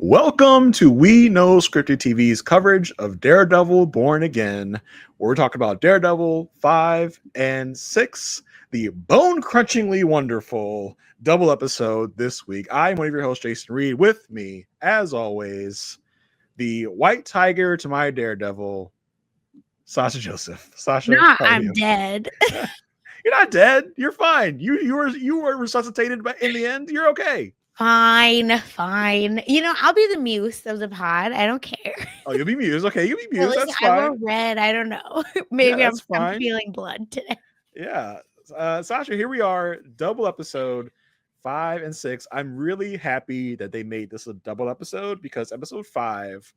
Welcome to We Know Scripted TV's coverage of Daredevil Born Again, where we're talking about Daredevil 5 and 6, the bone-crunchingly wonderful double episode this week. I'm one of your hosts, Jason Reed. With me, as always, the white tiger to my Daredevil, Sasha Joseph. Sasha, Nah, how are I'm you? dead. You're not dead. You're fine. You were resuscitated, but in the end, you're okay. Fine. I'll be the muse of the pod. I don't care. Oh, you'll be Muse. Okay, you'll be Well, Muse. listen, That's I fine. wore red. I don't know. Yeah, Maybe I'm that's fine. feeling blood today. Yeah. Sasha, here we are, double episode 5 and 6. I'm really happy that they made this a double episode because episode 5,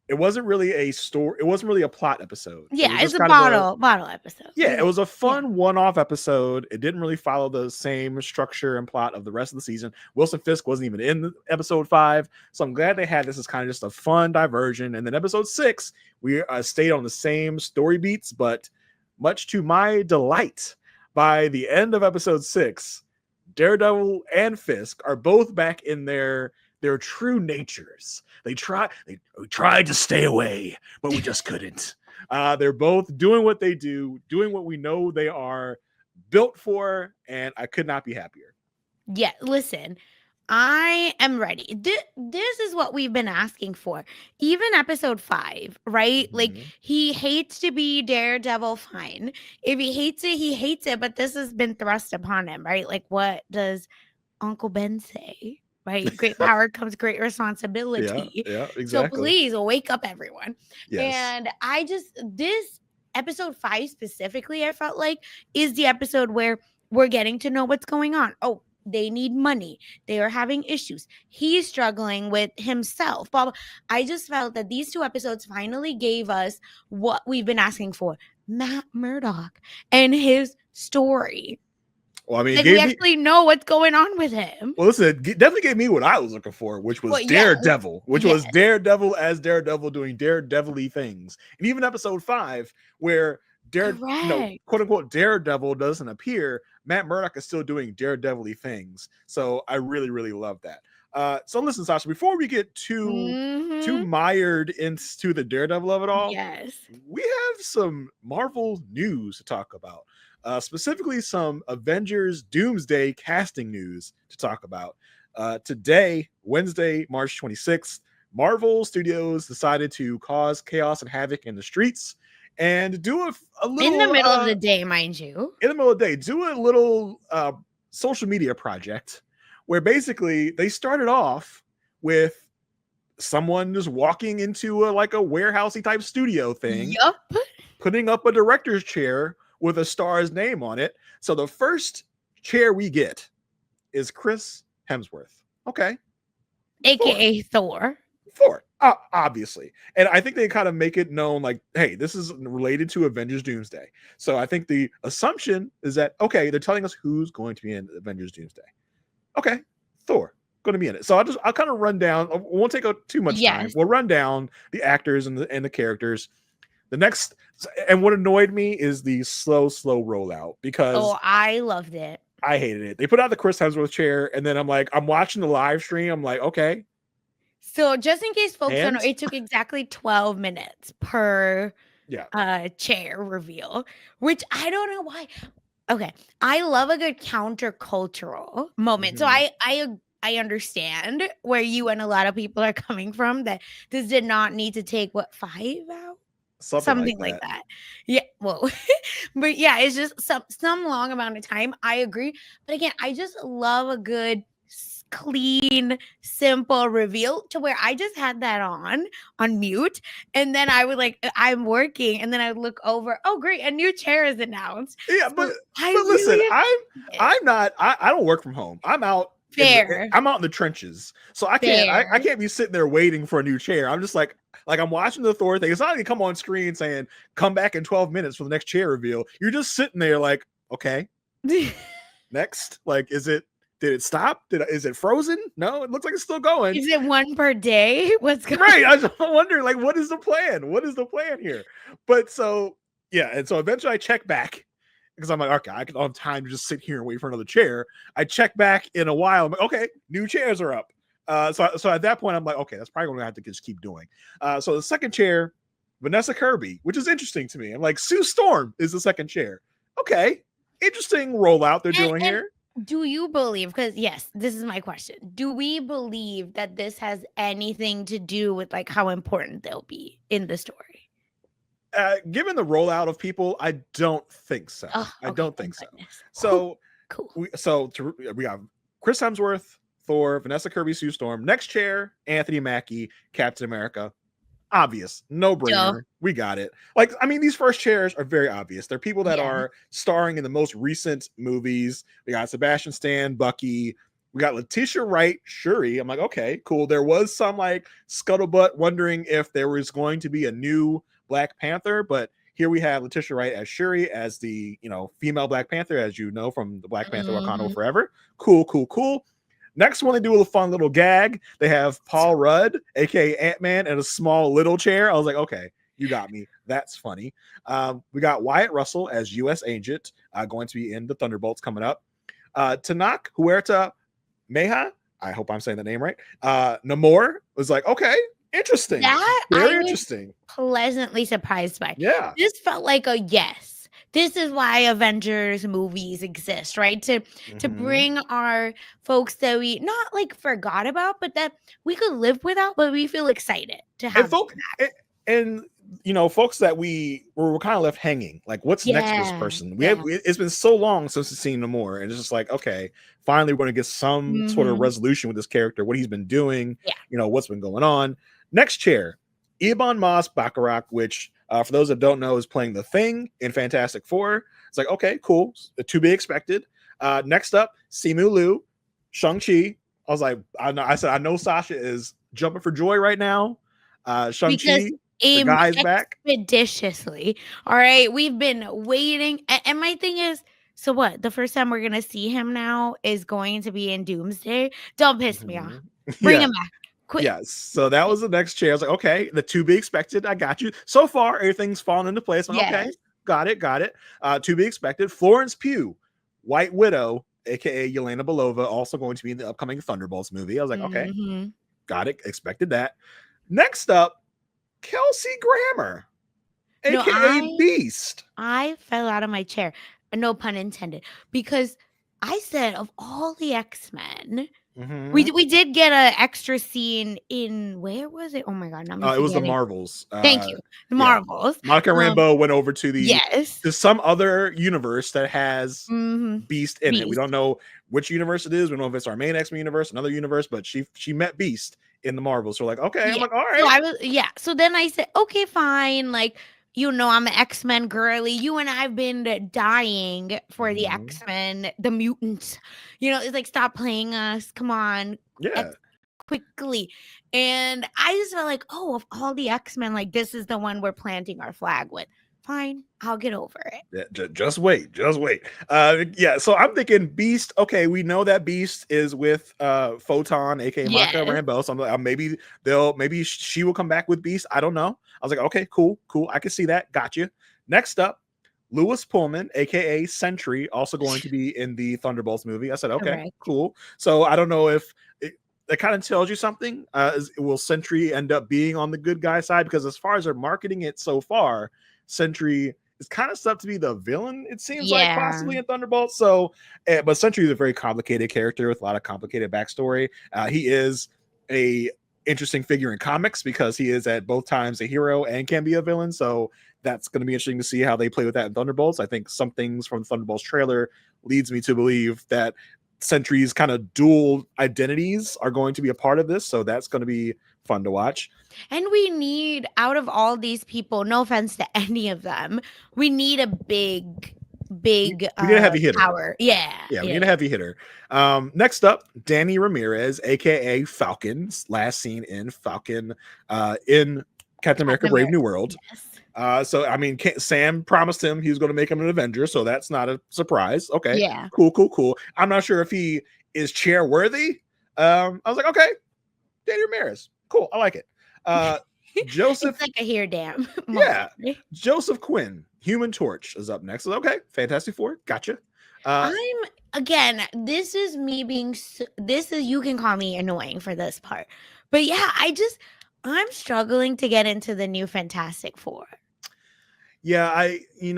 it wasn't really a story, it wasn't really a plot episode. It Yeah, was it's just a kind of bottle episode. it was a fun one-off episode. It didn't really follow the same structure and plot of the rest of the season. Wilson Fisk wasn't even in episode 5, so I'm glad they had this as kind of just a fun diversion. And then episode 6, we stayed on the same story beats, but much to my delight, by the end of episode 6, Daredevil and Fisk are both back in their true natures. We tried to stay away, but we just couldn't. They're both doing what they do, doing what we know they are built for, and I could not be happier. Yeah, listen, I am ready. This is what we've been asking for. Even episode 5, right? Like, he hates to be Daredevil, fine. If he hates it, he hates it, but this has been thrust upon him, right? Like, what does Uncle Ben say? Right? Great power comes great responsibility. Yeah, exactly. So please wake up, everyone. Yes. And this episode 5 specifically, I felt like, is the episode where we're getting to know what's going on. Oh, they need money. They are having issues. He's struggling with himself. But I just felt that these 2 episodes finally gave us what we've been asking for. Matt Murdock and his story. Well, I mean, we actually know what's going on with him. Well, listen, it definitely gave me what I was looking for, which was Daredevil, was Daredevil as Daredevil doing Daredevil-y things. And even episode 5, where quote unquote Daredevil doesn't appear, Matt Murdock is still doing Daredevil-y things. So I really, really love that. So listen, Sasha, before we get too mired into the Daredevil of it all, we have some Marvel news to talk about. Specifically some Avengers Doomsday casting news to talk about. Today, Wednesday, March 26th, Marvel Studios decided to cause chaos and havoc in the streets and do a little... In the middle of the day, mind you. In the middle of the day, do a little social media project where basically they started off with someone just walking into a warehousey type studio thing. Yup. Putting up a director's chair with a star's name on it. So the first chair we get is Chris Hemsworth. Okay. AKA Thor. Obviously. And I think they kind of make it known like, hey, this is related to Avengers Doomsday. So I think the assumption is that, okay, they're telling us who's going to be in Avengers Doomsday. Okay, Thor going to be in it. So I'll kind of run down. I won't take too much time. We'll run down the actors and the characters. The next, and what annoyed me is the slow rollout because I loved it. I hated it. They put out the Chris Hemsworth chair, and then I'm watching the live stream. I'm like, okay. So just in case folks don't know, it took exactly 12 minutes per chair reveal, which I don't know why. Okay, I love a good countercultural moment. So I understand where you and a lot of people are coming from, that this did not need to take 5 hours. Something like that. Yeah, well, but yeah, it's just some long amount of time. I agree, but again, I just love a good clean, simple reveal to where I just had that on mute, and then I would I'm working, and then I would look over. Oh, great, a new chair is announced. Yeah, but listen, I don't work from home. I'm out. I'm out in the trenches, so I can't be sitting there waiting for a new chair. I'm just like I'm watching the Thor thing. It's not like you come on screen saying come back in 12 minutes for the next chair reveal. You're just sitting there like, okay, next. Did it stop? Is it frozen? No, it looks like it's still going. Is it one per day? What's going on? Right. I just wonder, what is the plan? What is the plan here? But so eventually I check back because I'm like, okay, I don't have time to just sit here and wait for another chair. I check back in a while. I'm like, okay, new chairs are up. So at that point, I'm like, okay, that's probably what I have to just keep doing. So the second chair, Vanessa Kirby, which is interesting to me. I'm like, Sue Storm is the second chair. Okay, interesting rollout they're doing here. Do you believe, because yes, this is my question. Do we believe that this has anything to do with like how important they'll be in the story? Given the rollout of people, I don't think so. I don't think so. So cool. We got Chris Hemsworth, Thor, Vanessa Kirby, Sue Storm. Next chair, Anthony Mackie, Captain America. Obvious, no brainer. We got it. Like, I mean, these first chairs are very obvious. They're people that are starring in the most recent movies. We got Sebastian Stan, Bucky. We got Letitia Wright, Shuri. I'm like, okay, cool. There was some like scuttlebutt wondering if there was going to be a new Black Panther, but here we have Letitia Wright as Shuri, as the female Black Panther, as you know from the Black Panther Wakanda Forever. Cool. Next one, they do a fun little gag. They have Paul Rudd, aka Ant-Man, in a small little chair. I was like, okay, you got me. That's funny. We got Wyatt Russell as U.S. Agent, going to be in the Thunderbolts coming up. Tanak Huerta Meja, I hope I'm saying the name right. Namor was like, okay, interesting. Very interesting. Pleasantly surprised by. Yeah. This felt like a yes. This is why Avengers movies exist, right? To bring our folks that we not like forgot about, but that we could live without, but we feel excited to have. And folks that we were kind of left hanging. Like, what's next for this person? It's been so long since we've seen Namor, and it's just like, okay, finally we're gonna get some sort of resolution with this character, what he's been doing, what's been going on. Next chair, Ebon Moss-Baccarat, which for those that don't know, is playing the Thing in Fantastic Four. It's like, okay, cool, to be expected. Next up, Simu Liu, Shang-Chi. I was like, I know Sasha is jumping for joy right now. Shang-Chi, the guy's back expeditiously. All right, we've been waiting, and my thing is, so what? The first time we're gonna see him now is going to be in Doomsday. Don't piss me off. Bring him back. Quick. Yes, so that was the next chair. I was like, okay, the to be expected. I got you. So far, everything's fallen into place. Okay, got it. To be expected. Florence Pugh, White Widow, aka Yelena Belova, also going to be in the upcoming Thunderbolts movie. I was like, okay, got it. Expected that. Next up, Kelsey Grammer, aka Beast. I fell out of my chair. No pun intended, because I said of all the X-Men. We did get an extra scene in, where was it? Oh my god, it was the Marvels. Thank you, the Marvels. Monica Rambeau went over to to some other universe that has Beast in it. We don't know which universe it is. We don't know if it's our main X-Men universe, another universe, but she met Beast in the Marvels. So we're like, okay, I'm like, all right. So then I said, okay, fine, like, I'm an X-Men girly. You and I've been dying for the X-Men, the mutants. It's like, stop playing us. Come on. Yeah. Quickly. And I just felt like, oh, of all the X-Men, like, this is the one we're planting our flag with. Fine, I'll get over it. Yeah, just wait. So I'm thinking Beast. Okay, we know that Beast is with Photon, aka Monica Rambeau. So I'm like, maybe she will come back with Beast. I don't know. I was like, okay, cool. I can see that. Got you. Next up, Lewis Pullman, aka Sentry, also going to be in the Thunderbolts movie. I said, okay, cool. So I don't know if it kind of tells you something. Will Sentry end up being on the good guy side? Because as far as they're marketing it so far, Sentry is kind of stuff to be the villain, it seems like, possibly in Thunderbolts. So, but Sentry is a very complicated character with a lot of complicated backstory. He is a interesting figure in comics because he is at both times a hero and can be a villain. So that's going to be interesting to see how they play with that in Thunderbolts. I think some things from the Thunderbolts trailer leads me to believe that Sentry's kind of dual identities are going to be a part of this. So that's going to be fun to watch. And we need, out of all these people, no offense to any of them, we need a big we need a heavy hitter. Power. We need a heavy hitter. Next up, Danny Ramirez, aka Falcon, last seen in Falcon in Captain America Brave New World. So I mean, Sam promised him he was going to make him an Avenger, so that's not a surprise. Okay, cool. I'm not sure if he is chair worthy. I was like, okay, Danny Ramirez, cool, I like it. Joseph, it's like a hair dam. Joseph Quinn, Human Torch, is up next. Okay, Fantastic Four, gotcha. I'm again, this is me being. You can call me annoying for this part, but yeah, I'm struggling to get into the new Fantastic Four. Yeah, I think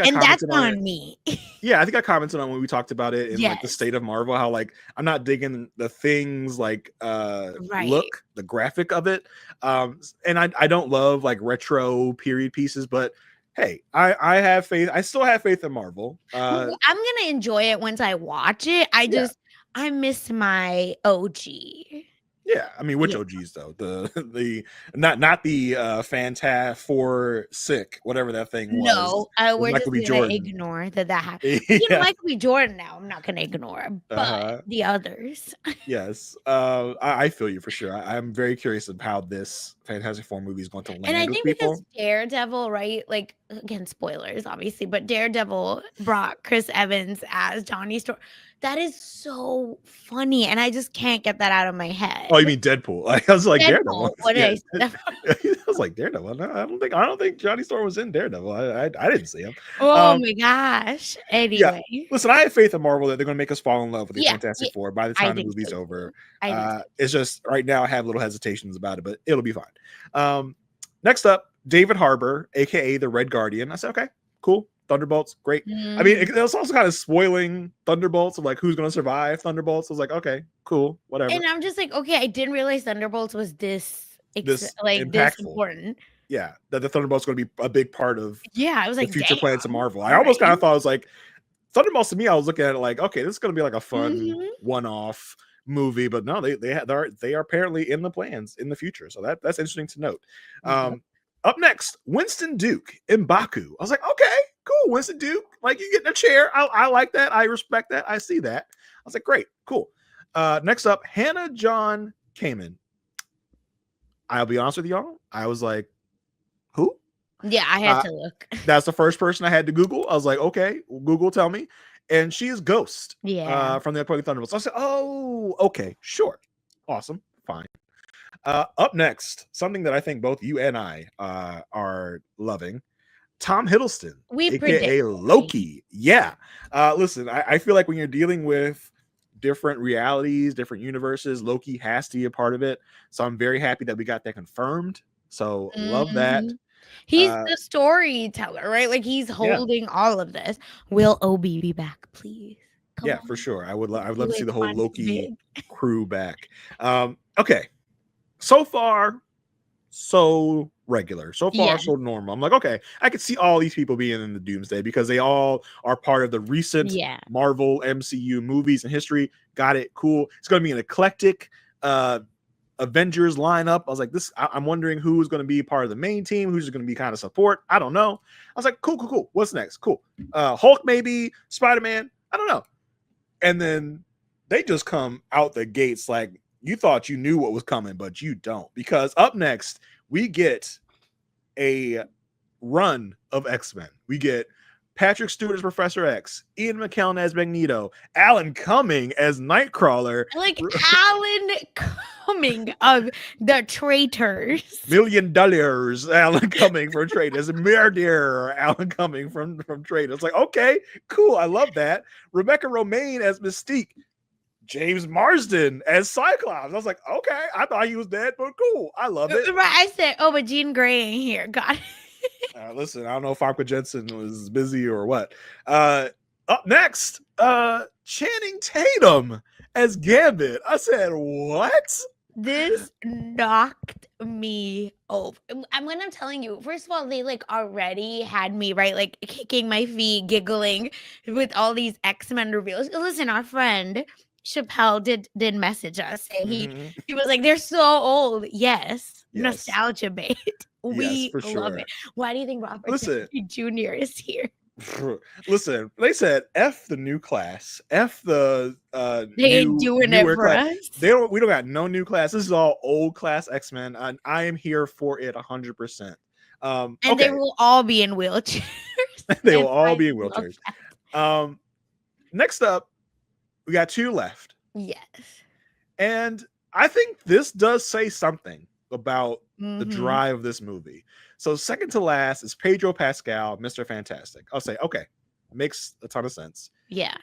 I and that's commented on it. on me. Yeah, I think I commented on when we talked about it in like the state of Marvel, how like I'm not digging the things like look, the graphic of it. And I don't love like retro period pieces, but hey, I have faith. I still have faith in Marvel. I'm gonna enjoy it once I watch it. I miss my OG. Yeah, I mean, which OGs though? The not the Fantastic Four sick, whatever that thing was. No, we're just gonna ignore that happened. Michael B. Jordan now. I'm not gonna ignore, but the others. Yes, I feel you for sure. I'm very curious of how this Fantastic Four movie is going to land. And I with think people. because Daredevil, right? Like again, spoilers, obviously, but Daredevil brought Chris Evans as Johnny Storm. That is so funny, and I just can't get that out of my head. Oh, you mean Deadpool? I was like Daredevil. What did I say? I was like Daredevil. No, I don't think Johnny Storm was in Daredevil. I didn't see him. Oh my gosh. Anyway, listen, I have faith in Marvel that they're going to make us fall in love with the Fantastic Four by the time the movie's over. It's just right now I have little hesitations about it, but it'll be fine. Next up, David Harbour, aka the Red Guardian. I said, okay, cool. Thunderbolts, great. I mean, it was also kind of spoiling Thunderbolts of like who's going to survive Thunderbolts. I was like, okay, cool, whatever. And I'm just like, okay, I didn't realize Thunderbolts was this important. Yeah, that the Thunderbolts going to be a big part of. Yeah, I was like, the future plans of Marvel. I almost kind of thought it was like Thunderbolts to me. I was looking at it like, okay, this is going to be like a fun one-off movie, but no, they are apparently in the plans in the future. So that's interesting to note. Up next, Winston Duke in Baku. I was like, okay, cool, Winston Duke. Like you get in a chair. I like that. I respect that. I see that. I was like, great, cool. Next up, Hannah John Kamen. I'll be honest with y'all. I was like, who? Yeah, I had to look. That's the first person I had to Google. I was like, okay, Google, tell me. And she is Ghost. Yeah. From the upcoming Thunderbolts. So I said, oh, okay, sure, awesome, fine. Up next, something that I think both you and I are loving. Tom Hiddleston, aka Loki. Yeah. Listen, I feel like when you're dealing with different realities, different universes, Loki has to be a part of it. So I'm very happy that we got that confirmed. So love that. He's the storyteller, right? Like he's holding all of this. Will OB be back, please? Come on. For sure. I would love to see the whole Loki crew back. Okay. So far, so regular. So far, so normal. I'm like, okay, I could see all these people being in the Doomsday because they all are part of the recent Marvel MCU movies in history. Got it. Cool. It's going to be an eclectic Avengers lineup. I was like, I'm wondering who's going to be part of the main team, who's going to be kind of support. I don't know. I was like, cool. What's next? Cool. Hulk, maybe Spider-Man. I don't know. And then they just come out the gates like, you thought you knew what was coming, but you don't. Because up next, we get a run of X-Men. We get Patrick Stewart as Professor X, Ian McKellen as Magneto, Alan Cumming as Nightcrawler. Like Alan Cumming of the Traitors. $1 million, Alan Cumming from Traitors. Murder, Alan Cumming from Traitors. It's like, okay, cool. I love that. Rebecca Romaine as Mystique. James Marsden as Cyclops. I was like, okay, I thought he was dead, but cool. I love it. Right. I said, oh, but Jean Grey ain't here. Got it. Listen, I don't know if Famke Jensen was busy or what. Up next, Channing Tatum as Gambit. I said, what? This knocked me over. When I'm telling you, first of all, they like already had me right, like kicking my feet, giggling with all these X-Men reveals. Listen, our friend Chappelle did message us saying he was like, they're so old. Yes. Nostalgia bait. We love it. Why do you think Robert Downey Jr. is here? Listen, they said F the new class. F the they ain't doing it for us. We don't got no new class. This is all old class X-Men, and I am here for it 100%. And they will all be in wheelchairs. They will all be in wheelchairs. Next up, we got 2 left. Yes. And I think this does say something about the drive of this movie. So second to last is Pedro Pascal, Mr. Fantastic. I'll say, okay, makes a ton of sense. Yeah.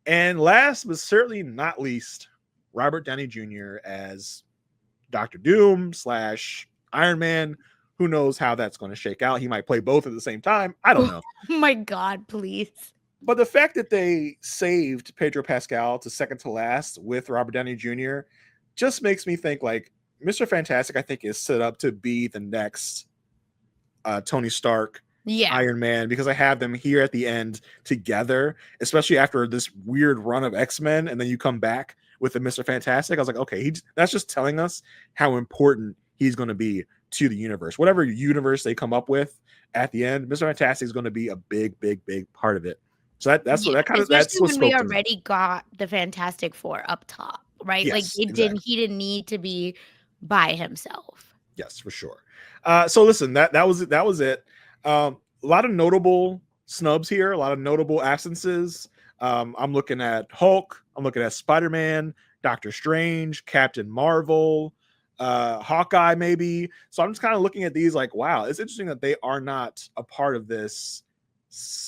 And last but certainly not least, Robert Downey Jr. as Dr. Doom / Iron Man. Who knows how that's going to shake out? He might play both at the same time. I don't know. Oh my God, please. But the fact that they saved Pedro Pascal to second to last with Robert Downey Jr. just makes me think like Mr. Fantastic, I think, is set up to be the next Tony Stark, Iron Man, because I have them here at the end together, especially after this weird run of X-Men, and then you come back with the Mr. Fantastic. I was like, okay, that's just telling us how important he's going to be to the universe. Whatever universe they come up with at the end, Mr. Fantastic is going to be a big, big, big part of it. So that's what that kind of that's what when we already got the Fantastic Four up top, right? Yes, like he didn't need to be by himself. Yes, for sure. So listen, that was it. A lot of notable snubs here, a lot of notable absences. I'm looking at Hulk, I'm looking at Spider-Man, Doctor Strange, Captain Marvel, Hawkeye maybe. So I'm just kind of looking at these like, wow, it's interesting that they are not a part of this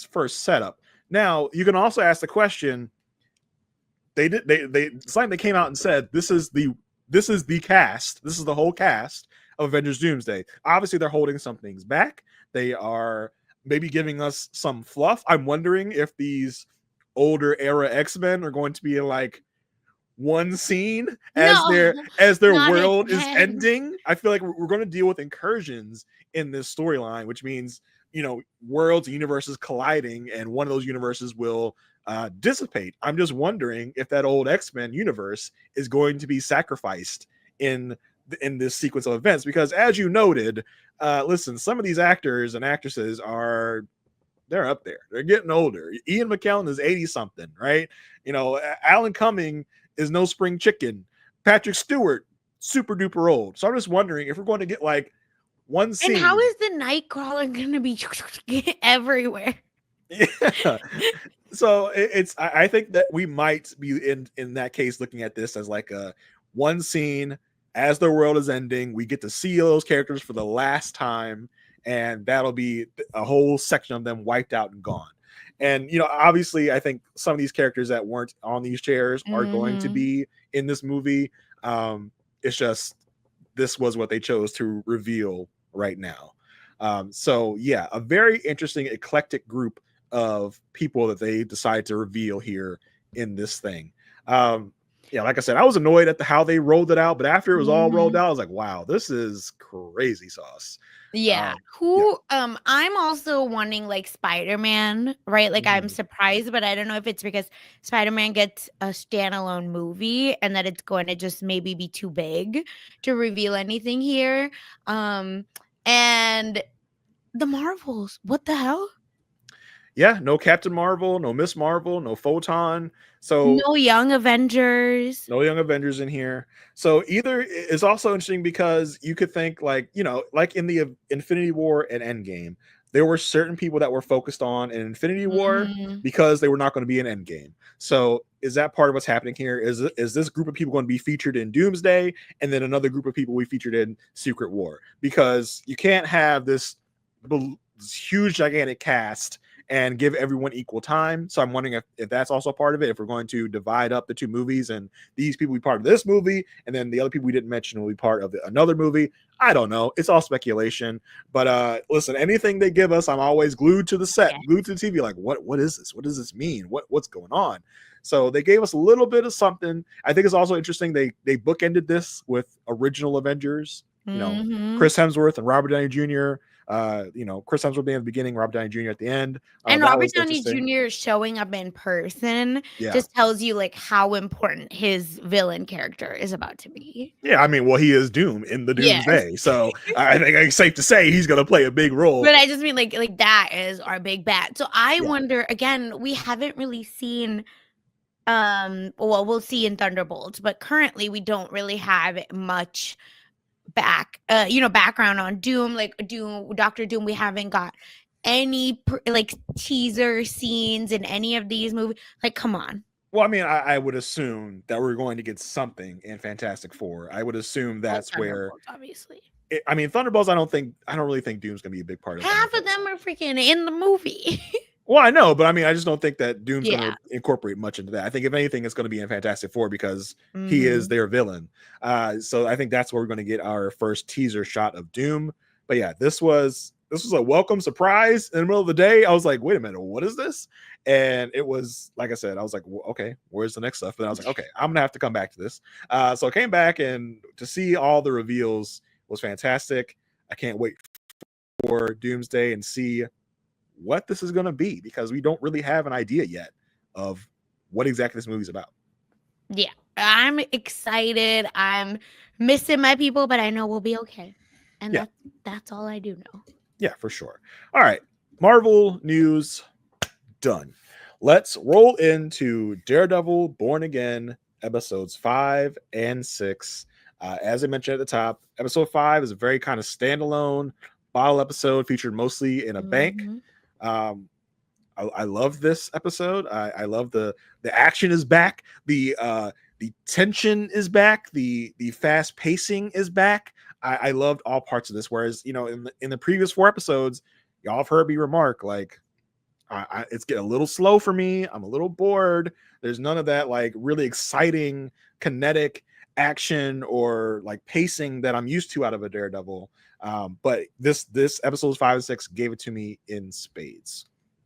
first setup. Now, you can also ask the question, they came out and said this is the cast, this is the whole cast of Avengers Doomsday. Obviously, they're holding some things back. They are maybe giving us some fluff. I'm wondering if these older era X-Men are going to be in like one scene as their world is ending. I feel like we're going to deal with incursions in this storyline, which means, you know, worlds, universes colliding, and one of those universes will dissipate. I'm just wondering if that old X-Men universe is going to be sacrificed in this sequence of events, because as you noted, listen, some of these actors and actresses they're up there. They're getting older. Ian McKellen is 80 something, right? You know, Alan Cumming is no spring chicken. Patrick Stewart, super duper old. So I'm just wondering if we're going to get like one scene. And how is the Nightcrawler going to be everywhere? Yeah. So I think that we might be in that case looking at this as like a one scene as the world is ending. We get to see those characters for the last time, and that'll be a whole section of them wiped out and gone. And, you know, obviously, I think some of these characters that weren't on these chairs are going to be in this movie. It's just this was what they chose to reveal right now. So, yeah, a very interesting, eclectic group of people that they decided to reveal here in this thing. Yeah, like I said, I was annoyed at how they rolled it out, but after it was all rolled out, I was like, wow, this is crazy sauce. Yeah. I'm also wanting like Spider-Man, right? Like I'm surprised, but I don't know if it's because Spider-Man gets a standalone movie and that it's going to just maybe be too big to reveal anything here. And the Marvels, what the hell? Yeah, no Captain Marvel, no Miss Marvel, no Photon. So no Young Avengers. No Young Avengers in here. So either is also interesting because you could think like, you know, like in the Infinity War and Endgame, there were certain people that were focused on in Infinity War because they were not going to be in Endgame. So is that part of what's happening here? Is this group of people going to be featured in Doomsday, and then another group of people we featured in Secret War? Because you can't have this huge, gigantic cast and give everyone equal time. So I'm wondering if that's also part of it, if we're going to divide up the two movies and these people will be part of this movie and then the other people we didn't mention will be part of another movie. I don't know. It's all speculation. But listen, anything they give us, I'm always glued to the set, glued to the TV, like, what is this? What does this mean? What's going on? So they gave us a little bit of something. I think it's also interesting they bookended this with original Avengers, you know, Chris Hemsworth and Robert Downey Jr., you know, Chris Hemsworth being at the beginning, Robert Downey Jr. at the end. And Robert Downey Jr. showing up in person just tells you like how important his villain character is about to be. Yeah, I mean, well, he is Doom in the Doomsday. So I think it's safe to say he's going to play a big role. But I just mean like that is our big bat. So I wonder, again, we haven't really seen well, we'll see in Thunderbolts, but currently we don't really have much background on Doom, like Dr. Doom. We haven't got any like teaser scenes in any of these movies. Like, come on. Well, I mean, I would assume that we're going to get something in Fantastic Four. I would assume that's where, obviously. I mean, Thunderbolts. I don't really think Doom's going to be a big part of it. Half of them are freaking in the movie. Well, I know, but I mean, I just don't think that Doom's going to incorporate much into that. I think if anything, it's going to be in Fantastic Four because he is their villain. So I think that's where we're going to get our first teaser shot of Doom. But yeah, this was a welcome surprise in the middle of the day. I was like, wait a minute, what is this? And it was, like I said, I was like, well, okay, where's the next stuff? And I was like, okay, I'm gonna have to come back to this. So I came back, and to see all the reveals was fantastic. I can't wait for Doomsday and see what this is going to be, because we don't really have an idea yet of what exactly this movie's about. Yeah, I'm excited. I'm missing my people, but I know we'll be okay. And that's all I do know. Yeah, for sure. All right, Marvel news done. Let's roll into Daredevil Born Again episodes 5 and 6. As I mentioned at the top, episode 5 is a very kind of standalone bottle episode featured mostly in a bank. I love this episode. I love the action is back. The tension is back. The fast pacing is back. I loved all parts of this. Whereas, in the previous 4 episodes, y'all have heard me remark, like, it's getting a little slow for me. I'm a little bored. There's none of that like really exciting kinetic action or like pacing that I'm used to out of a Daredevil. But this episodes 5 and 6 gave it to me in spades.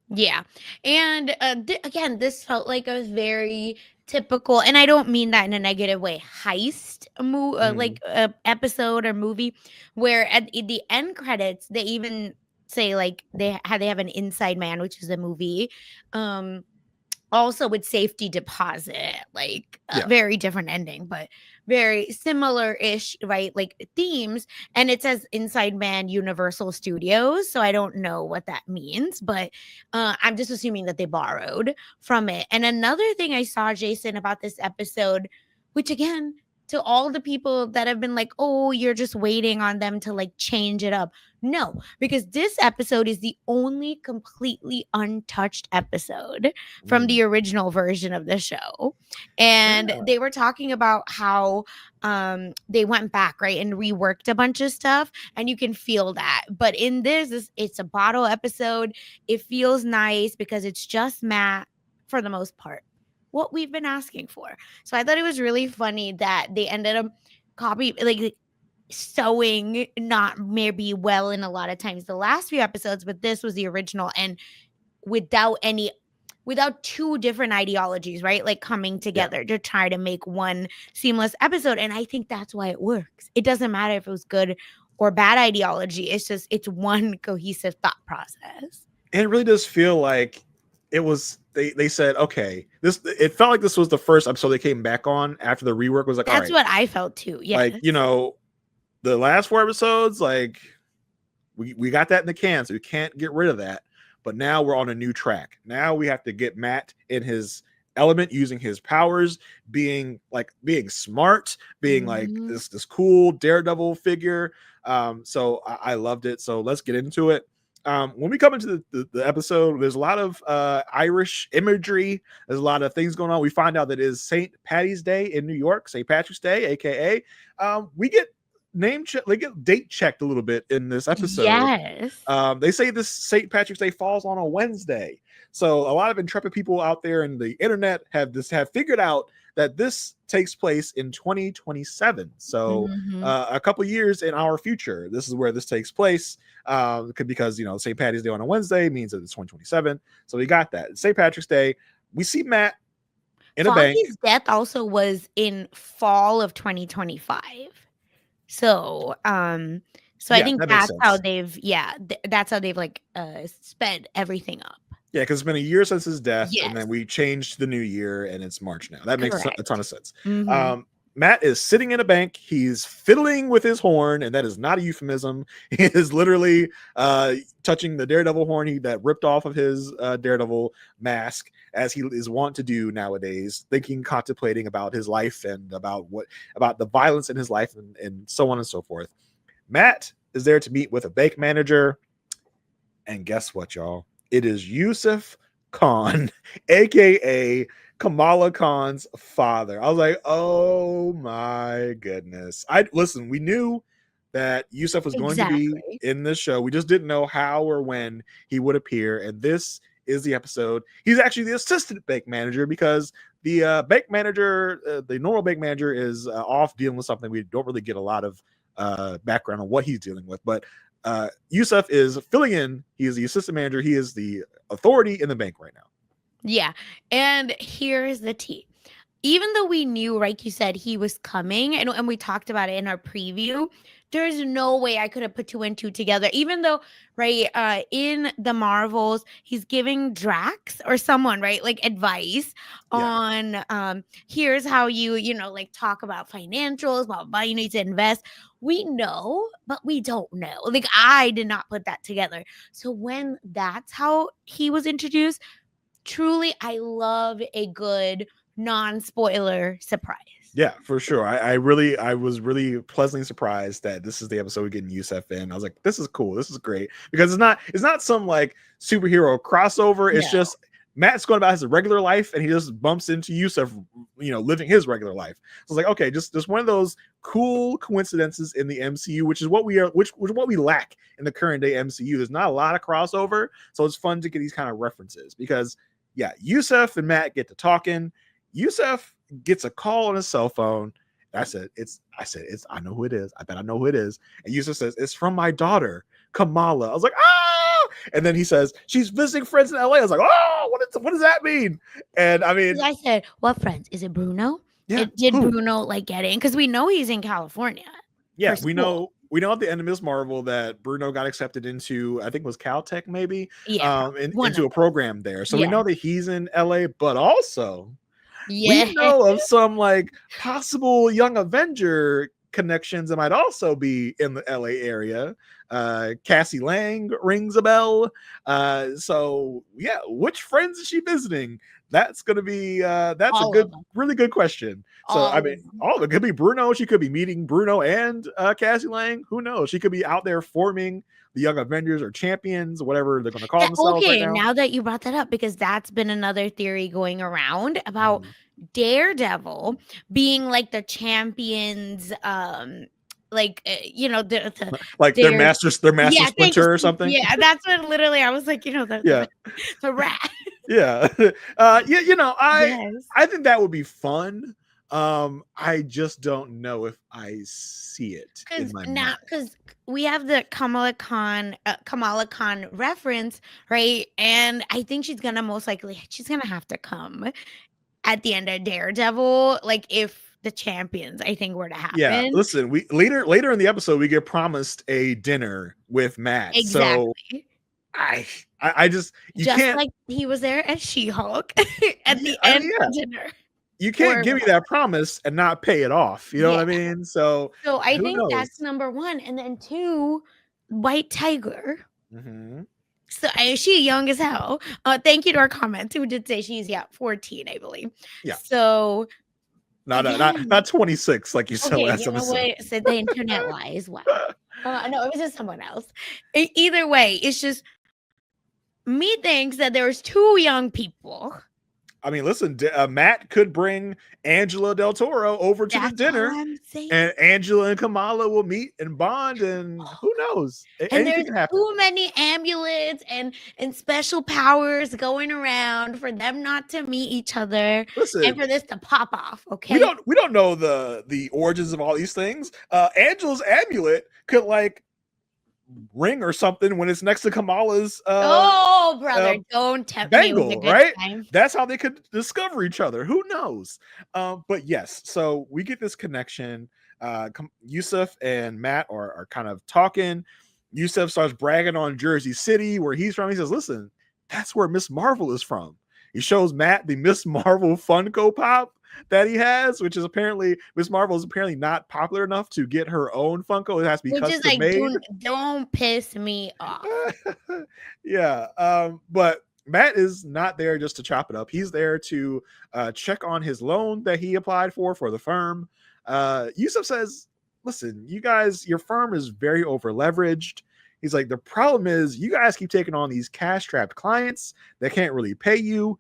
Yeah. And again, this felt like a very typical, and I don't mean that in a negative way, heist like episode or movie, where at the end credits they even say like they have an inside man, which is a movie. Also with safety deposit, like a very different ending, but very similar-ish, right? Like themes. And it says Inside Man Universal Studios. So I don't know what that means, but I'm just assuming that they borrowed from it. And another thing I saw, Jason, about this episode, which again, to all the people that have been like, oh, you're just waiting on them to like change it up. No, because this episode is the only completely untouched episode from the original version of the show. And they were talking about how they went back, right, and reworked a bunch of stuff, and you can feel that. But in this, it's a bottle episode. It feels nice because it's just Matt for the most part. What we've been asking for. So I thought it was really funny that they ended up sewing not maybe well in a lot of times the last few episodes, but this was the original, and without 2 different ideologies, right? Like coming together to try to make one seamless episode. And I think that's why it works. It doesn't matter if it was good or bad ideology. It's one cohesive thought process. And it really does feel like it was they said, okay, it felt like this was the first episode they came back on after the rework was like, that's all right, what I felt too. Yeah. Like, the last 4 episodes, like we got that in the can, so we can't get rid of that. But now we're on a new track. Now we have to get Matt in his element, using his powers, being smart, being like this cool Daredevil figure. So I loved it. So let's get into it. When we come into the episode, there's a lot of Irish imagery. There's a lot of things going on. We find out that it is St. Patty's Day in New York, St. Patrick's Day, aka we get date checked a little bit in this episode. Yes. They say this St. Patrick's Day falls on a Wednesday. So a lot of intrepid people out there in the internet have figured out that this takes place in 2027. So a couple years in our future, this is where this takes place. Because St. Patty's Day on a Wednesday means that it's 2027. So we got that. St. Patrick's Day. We see Matt in a bank. His death also was in fall of 2025. So I think that's how they've like sped everything up. Yeah, because it's been a year since his death, and then we changed the new year, and it's March now. That makes a ton of sense. Matt is sitting in a bank. He's fiddling with his horn, and that is not a euphemism. He is literally touching the Daredevil horn that ripped off of his Daredevil mask, as he is wont to do nowadays, contemplating about his life and about the violence in his life and so on and so forth. Matt is there to meet with a bank manager, and guess what, y'all? It is Yusuf Khan, aka Kamala Khan's father. I was like, oh my goodness. We knew that Yusuf was going to be in this show. We just didn't know how or when he would appear. And this is the episode. He's actually the assistant bank manager because the bank manager, the normal bank manager, is off dealing with something. We don't really get a lot of background on what he's dealing with, but Yusuf is filling in. He is the assistant manager. He is the authority in the bank right now. Yeah, and here's the tea. Even though we knew, like you said, he was coming, and we talked about it in our preview, there's no way I could have put 2 and 2 together. Even though, right, in the Marvels, he's giving Drax or someone, right, like advice on here's how you know, like talk about financials, blah, blah, blah, you need to invest. We know, but we don't know. Like, I did not put that together. So when that's how he was introduced, truly, I love a good non-spoiler surprise. Yeah, for sure. I was really pleasantly surprised that this is the episode we get Yusuf in. I was like, this is cool. This is great because it's not some like superhero crossover. It's just Matt's going about his regular life and he just bumps into Yusuf, you know, living his regular life. So it's like, okay, just one of those cool coincidences in the MCU, which is what we lack in the current day MCU. There's not a lot of crossover, so it's fun to get these kind of references because Yusuf and Matt get to talking. Yusuf gets a call on his cell phone. I said, I know who it is. I bet I know who it is. And Yusuf says, it's from my daughter, Kamala. I was like, oh! And then he says, she's visiting friends in LA. I was like, oh, what does that mean? And I mean, I said, what friends? Is it Bruno? Yeah. Did Bruno like get in? Because we know he's in California. Yeah, we know at the end of Miss Marvel that Bruno got accepted into, I think it was Caltech maybe, into a program there. So we know that he's in LA, but also we know of some like possible Young Avenger connections that might also be in the LA area. Cassie Lang rings a bell. So yeah, which friends is she visiting? That's gonna be that's all a really good question. So I mean, all of it could be Bruno. She could be meeting Bruno and Cassie Lang. Who knows? She could be out there forming the Young Avengers or Champions, whatever they're gonna call themselves. Okay, right now that you brought that up, because that's been another theory going around about Daredevil being like the Champions, like you know, like their master splinter or something. Yeah, that's what literally I was like, you know, the rat. Yeah. You know, I think that would be fun. I just don't know if I see it in my mind. Because we have the Kamala Khan reference, right? And I think she's gonna have to come at the end of Daredevil, like if the Champions, I think, were to happen. Yeah, listen, we later in the episode we get promised a dinner with Matt. Exactly. So I just can't, like he was there as She-Hulk at the end of dinner. You can't give me that promise and not pay it off. You know what I mean? So I think that's number one. And then 2, White Tiger. So is she young as hell? Thank you to our comments who did say she's 14, I believe. Yeah. So not 26 like you said last episode. So the internet lies. Wow. No, it was just someone else. Either way, it's just me thinks that there's 2 young people. I mean, listen, Matt could bring Angela Del Toro over to the dinner, and Angela and Kamala will meet and bond, and who knows? And there's too many amulets and special powers going around for them not to meet each other, and for this to pop off. Okay, we don't know the origins of all these things. Angela's amulet could like ring or something when it's next to Kamala's brother, don't tempt bangle, me with a good right? time. That's how they could discover each other. Who knows? But yes, so we get this connection. Yusuf and Matt are kind of talking. Yusuf starts bragging on Jersey City, where he's from. He says, listen, that's where Miss Marvel is from. He shows Matt the Miss Marvel Funko Pop that he has, which is apparently Miss Marvel is apparently not popular enough to get her own Funko. It has to be custom made. Don't piss me off. But Matt is not there just to chop it up. He's there to check on his loan that he applied for the firm. Yusuf says, listen, you guys, your firm is very over leveraged. He's like, the problem is you guys keep taking on these cash strapped clients that can't really pay you.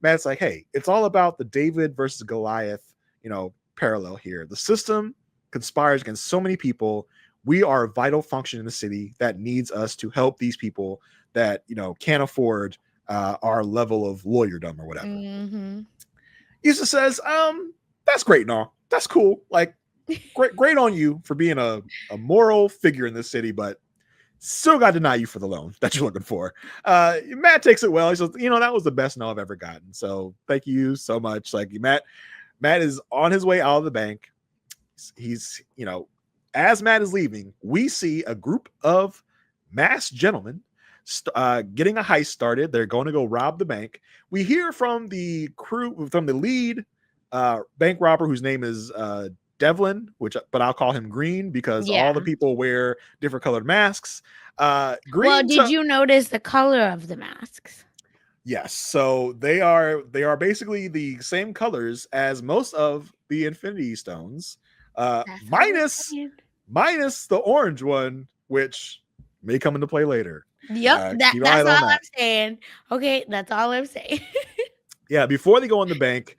Matt's like, hey, it's all about the David versus Goliath, parallel here. The system conspires against so many people. We are a vital function in the city that needs us to help these people that, can't afford our level of lawyerdom or whatever. Issa says, that's great and all. That's cool. Like, great on you for being a moral figure in this city, but still got to deny you for the loan that you're looking for. Matt takes it well. He says, that was the best no I've ever gotten. So thank you so much. Like, Matt is on his way out of the bank. He's, as Matt is leaving, we see a group of masked gentlemen getting a heist started. They're going to go rob the bank. We hear from the crew, from the lead bank robber, whose name is Devlin, but I'll call him Green because all the people wear different colored masks. Green. Well, did you notice the color of the masks? Yes. So they are basically the same colors as most of the Infinity Stones, minus the orange one, which may come into play later. Yep, that's all I'm saying. Okay, that's all I'm saying. Yeah, before they go in the bank,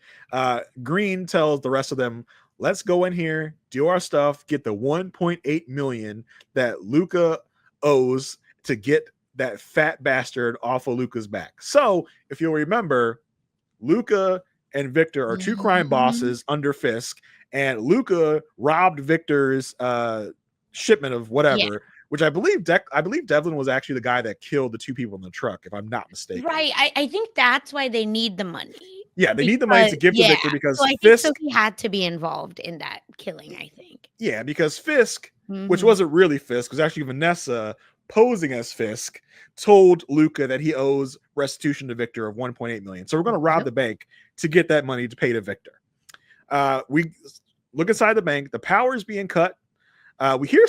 Green tells the rest of them, let's go in here, do our stuff, get the 1.8 million that Luca owes to get that fat bastard off of Luca's back. So, if you'll remember, Luca and Victor are two crime bosses under Fisk, and Luca robbed Victor's shipment of whatever, which I believe Devlin was actually the guy that killed the two people in the truck, if I'm not mistaken. Right. I think that's why they need the money. Yeah, they need the money to give to Victor because Fisk had to be involved in that killing, I think. Yeah, because Fisk, which wasn't really Fisk, was actually Vanessa posing as Fisk, told Luca that he owes restitution to Victor of 1.8 million. So we're going to rob the bank to get that money to pay to Victor. We look inside the bank. The power is being cut. We hear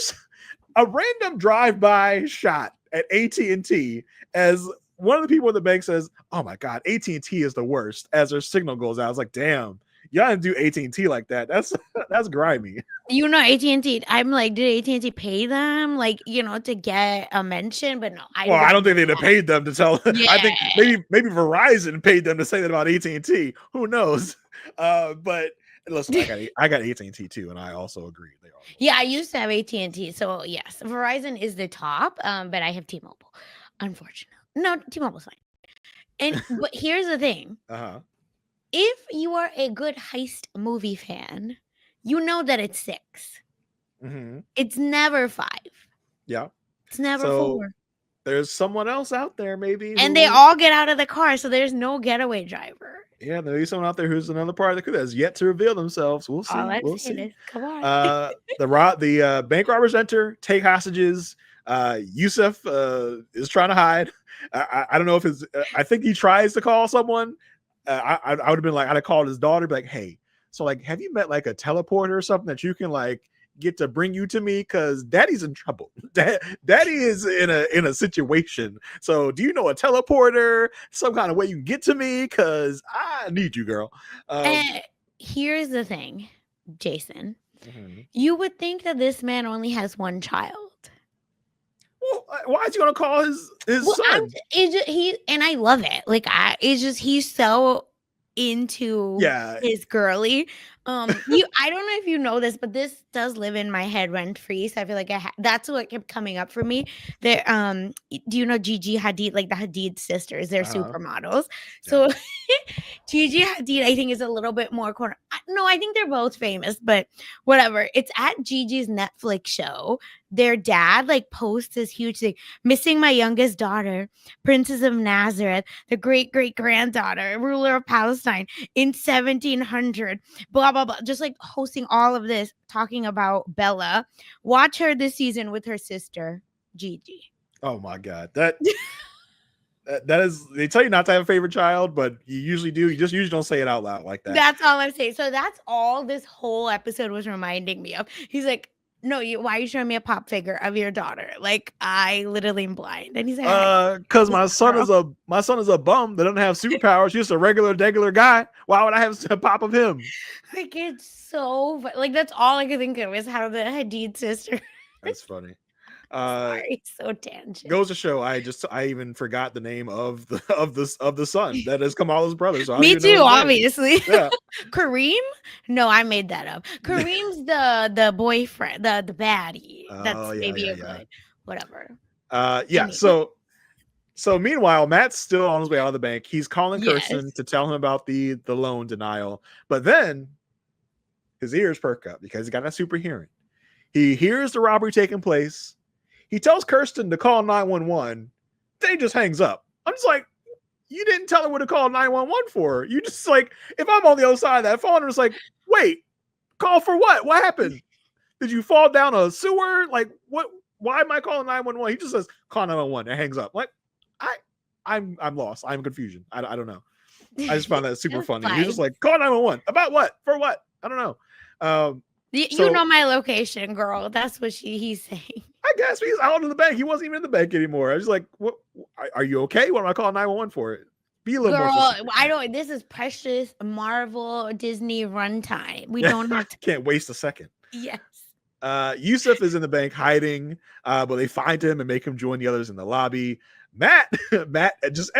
a random drive-by shot at AT&T as one of the people in the bank says, oh my God, AT&T is the worst, as their signal goes out. I was like, damn, y'all didn't do AT&T like that. That's grimy. AT&T, I'm like, did AT&T pay them, to get a mention? But no, I don't think they'd have paid them to tell. Yeah. I think maybe Verizon paid them to say that about AT&T. Who knows? But listen, I got AT&T too, and I also agree. They are. Yeah, I used to have AT&T, so yes, Verizon is the top, but I have T-Mobile, unfortunately. No, T-Mobile's fine. But here's the thing. If you are a good heist movie fan, you know that it's 6. It's never 5. Yeah. It's never 4. There's someone else out there, maybe. And they all get out of the car, so there's no getaway driver. Yeah, there's someone out there who's another part of the crew that's yet to reveal themselves. We'll see. We'll see. Come on. The bank robbers enter, take hostages. Yusuf is trying to hide. I don't know if I think he tries to call someone. I would have been like, I'd have called his daughter, be like, hey, so have you met like a teleporter or something that you can get to bring you to me? Because daddy's in trouble. Daddy is in a situation. So do you know a teleporter, some kind of way you can get to me? Because I need you, girl. Here's the thing, Jason. You would think that this man only has one child. Well, why is he gonna call his son? And I love it. He's so into his girly. I don't know if you know this, but this does live in my head rent free. So I feel like that's what kept coming up for me. There, do you know Gigi Hadid, like the Hadid sisters? They're supermodels. So Gigi Hadid, I think, is a little bit more no, I think they're both famous, but whatever. It's at Gigi's Netflix show. Their dad posts this huge thing, missing my youngest daughter, Princess of Nazareth, the great granddaughter, ruler of Palestine in 1700, blah blah blah, just hosting all of this, talking about Bella. Watch her this season with her sister Gigi. Oh my God, that is, they tell you not to have a favorite child, but you usually do. You just usually don't say it out loud like that. That's all I'm saying. So that's all this whole episode was reminding me of. He's like, no, why are you showing me a pop figure of your daughter? I literally am blind. And he's like, because my son is a bum that doesn't have superpowers. He's just a regular guy. Why would I have a pop of him? It's so that's all I could think of is how the Hadid sister. That's funny. Sorry, so tangent. Goes to show I even forgot the name of the son that is Kamala's brother. So me too, obviously. Yeah. Kareem? No, I made that up. Kareem's the boyfriend, the baddie. That's maybe a good whatever. Yeah. So So meanwhile, Matt's still on his way out of the bank. He's calling Kirsten to tell him about the loan denial. But then his ears perk up because he got that super hearing. He hears the robbery taking place. He tells Kirsten to call 911. Then he just hangs up. I'm just like, you didn't tell her what to call 911 for. You just like, if I'm on the other side of that phone, I'm just like, wait, call for what? What happened? Did you fall down a sewer? Like, what? Why am I calling 911? He just says, call 911 and hangs up. Like, I'm lost. I'm confusion. I don't know. I just found that super funny. He's just like, call 911. About what? For what? I don't know. You know my location, girl. That's what he's saying. I guess he's out in the bank. He wasn't even in the bank anymore. I was like, "What? Are you okay? What am I calling 911 for?" Be a little more specific. I don't. This is precious Marvel Disney runtime. We don't have to. Can't waste a second. Yes. Yusuf is in the bank hiding, but they find him and make him join the others in the lobby. Matt just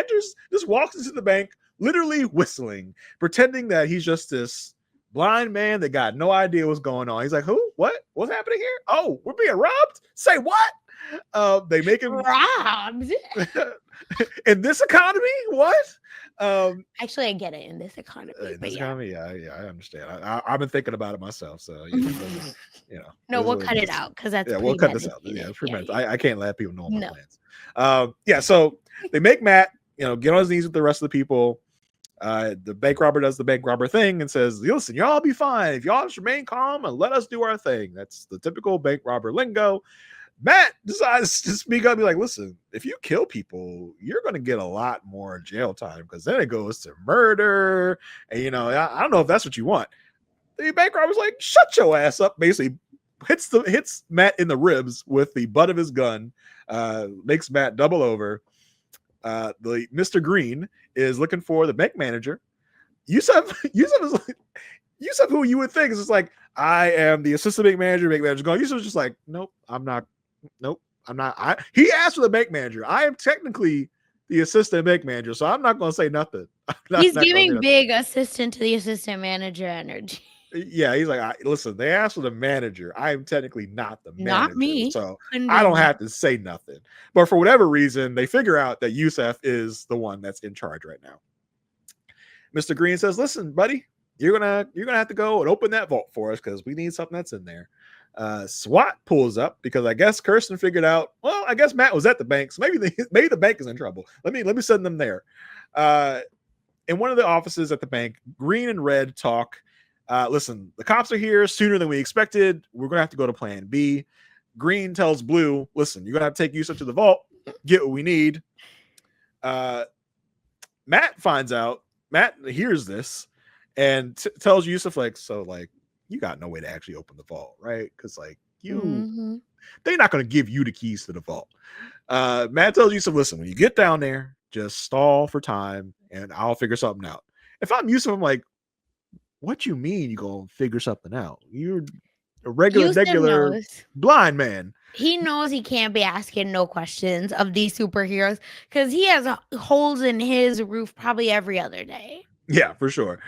walks into the bank, literally whistling, pretending that he's just this blind man that got no idea what's going on. He's like, who? What? What's happening here? Oh, we're being robbed? Say what? They make him robbed. In this economy? What? Actually, I get it in this economy. Economy, yeah, I understand. I've been thinking about it myself, so No, we'll cut it out because that's we'll cut this out. Yeah, it's pretty I can't let people know my plans. So they make Matt, get on his knees with the rest of the people. The bank robber does the bank robber thing and says, listen, y'all be fine if y'all just remain calm and let us do our thing. That's the typical bank robber lingo. Matt decides to speak up and be like, listen, if you kill people, you're going to get a lot more jail time because then it goes to murder. And, I don't know if that's what you want. The bank robber's like, shut your ass up. Basically hits Matt in the ribs with the butt of his gun, makes Matt double over. The Mr. Green is looking for the bank manager. Yusuf is like, Yusuf, who you would think is just like, I am the assistant bank manager. Bank manager going. Yusuf's just like, nope, I'm not. He asked for the bank manager. I am technically the assistant bank manager, so I'm not going to say nothing. He's giving big assistant to the assistant manager energy. Yeah, he's like, listen, they asked for the manager. I am technically not the manager. Not me. So I don't have to say nothing. But for whatever reason, they figure out that Yusuf is the one that's in charge right now. Mr. Green says, listen, buddy, you're gonna have to go and open that vault for us because we need something that's in there. SWAT pulls up because I guess Kirsten figured out, well, I guess Matt was at the bank, so maybe the bank is in trouble. Let me send them there. In one of the offices at the bank, Green and Red talk. Listen, the cops are here sooner than we expected. We're gonna have to go to plan B. Green tells Blue, listen, you're gonna have to take Yusuf to the vault, get what we need. Matt finds out, Matt hears this and tells Yusuf, you got no way to actually open the vault, right? Because they're not gonna give you the keys to the vault. Matt tells Yusuf, listen, when you get down there, just stall for time and I'll figure something out. If I'm Yusuf, I'm like, what you mean you gonna figure something out? You're a regular blind man. He knows he can't be asking no questions of these superheroes because he has holes in his roof probably every other day. Yeah, for sure.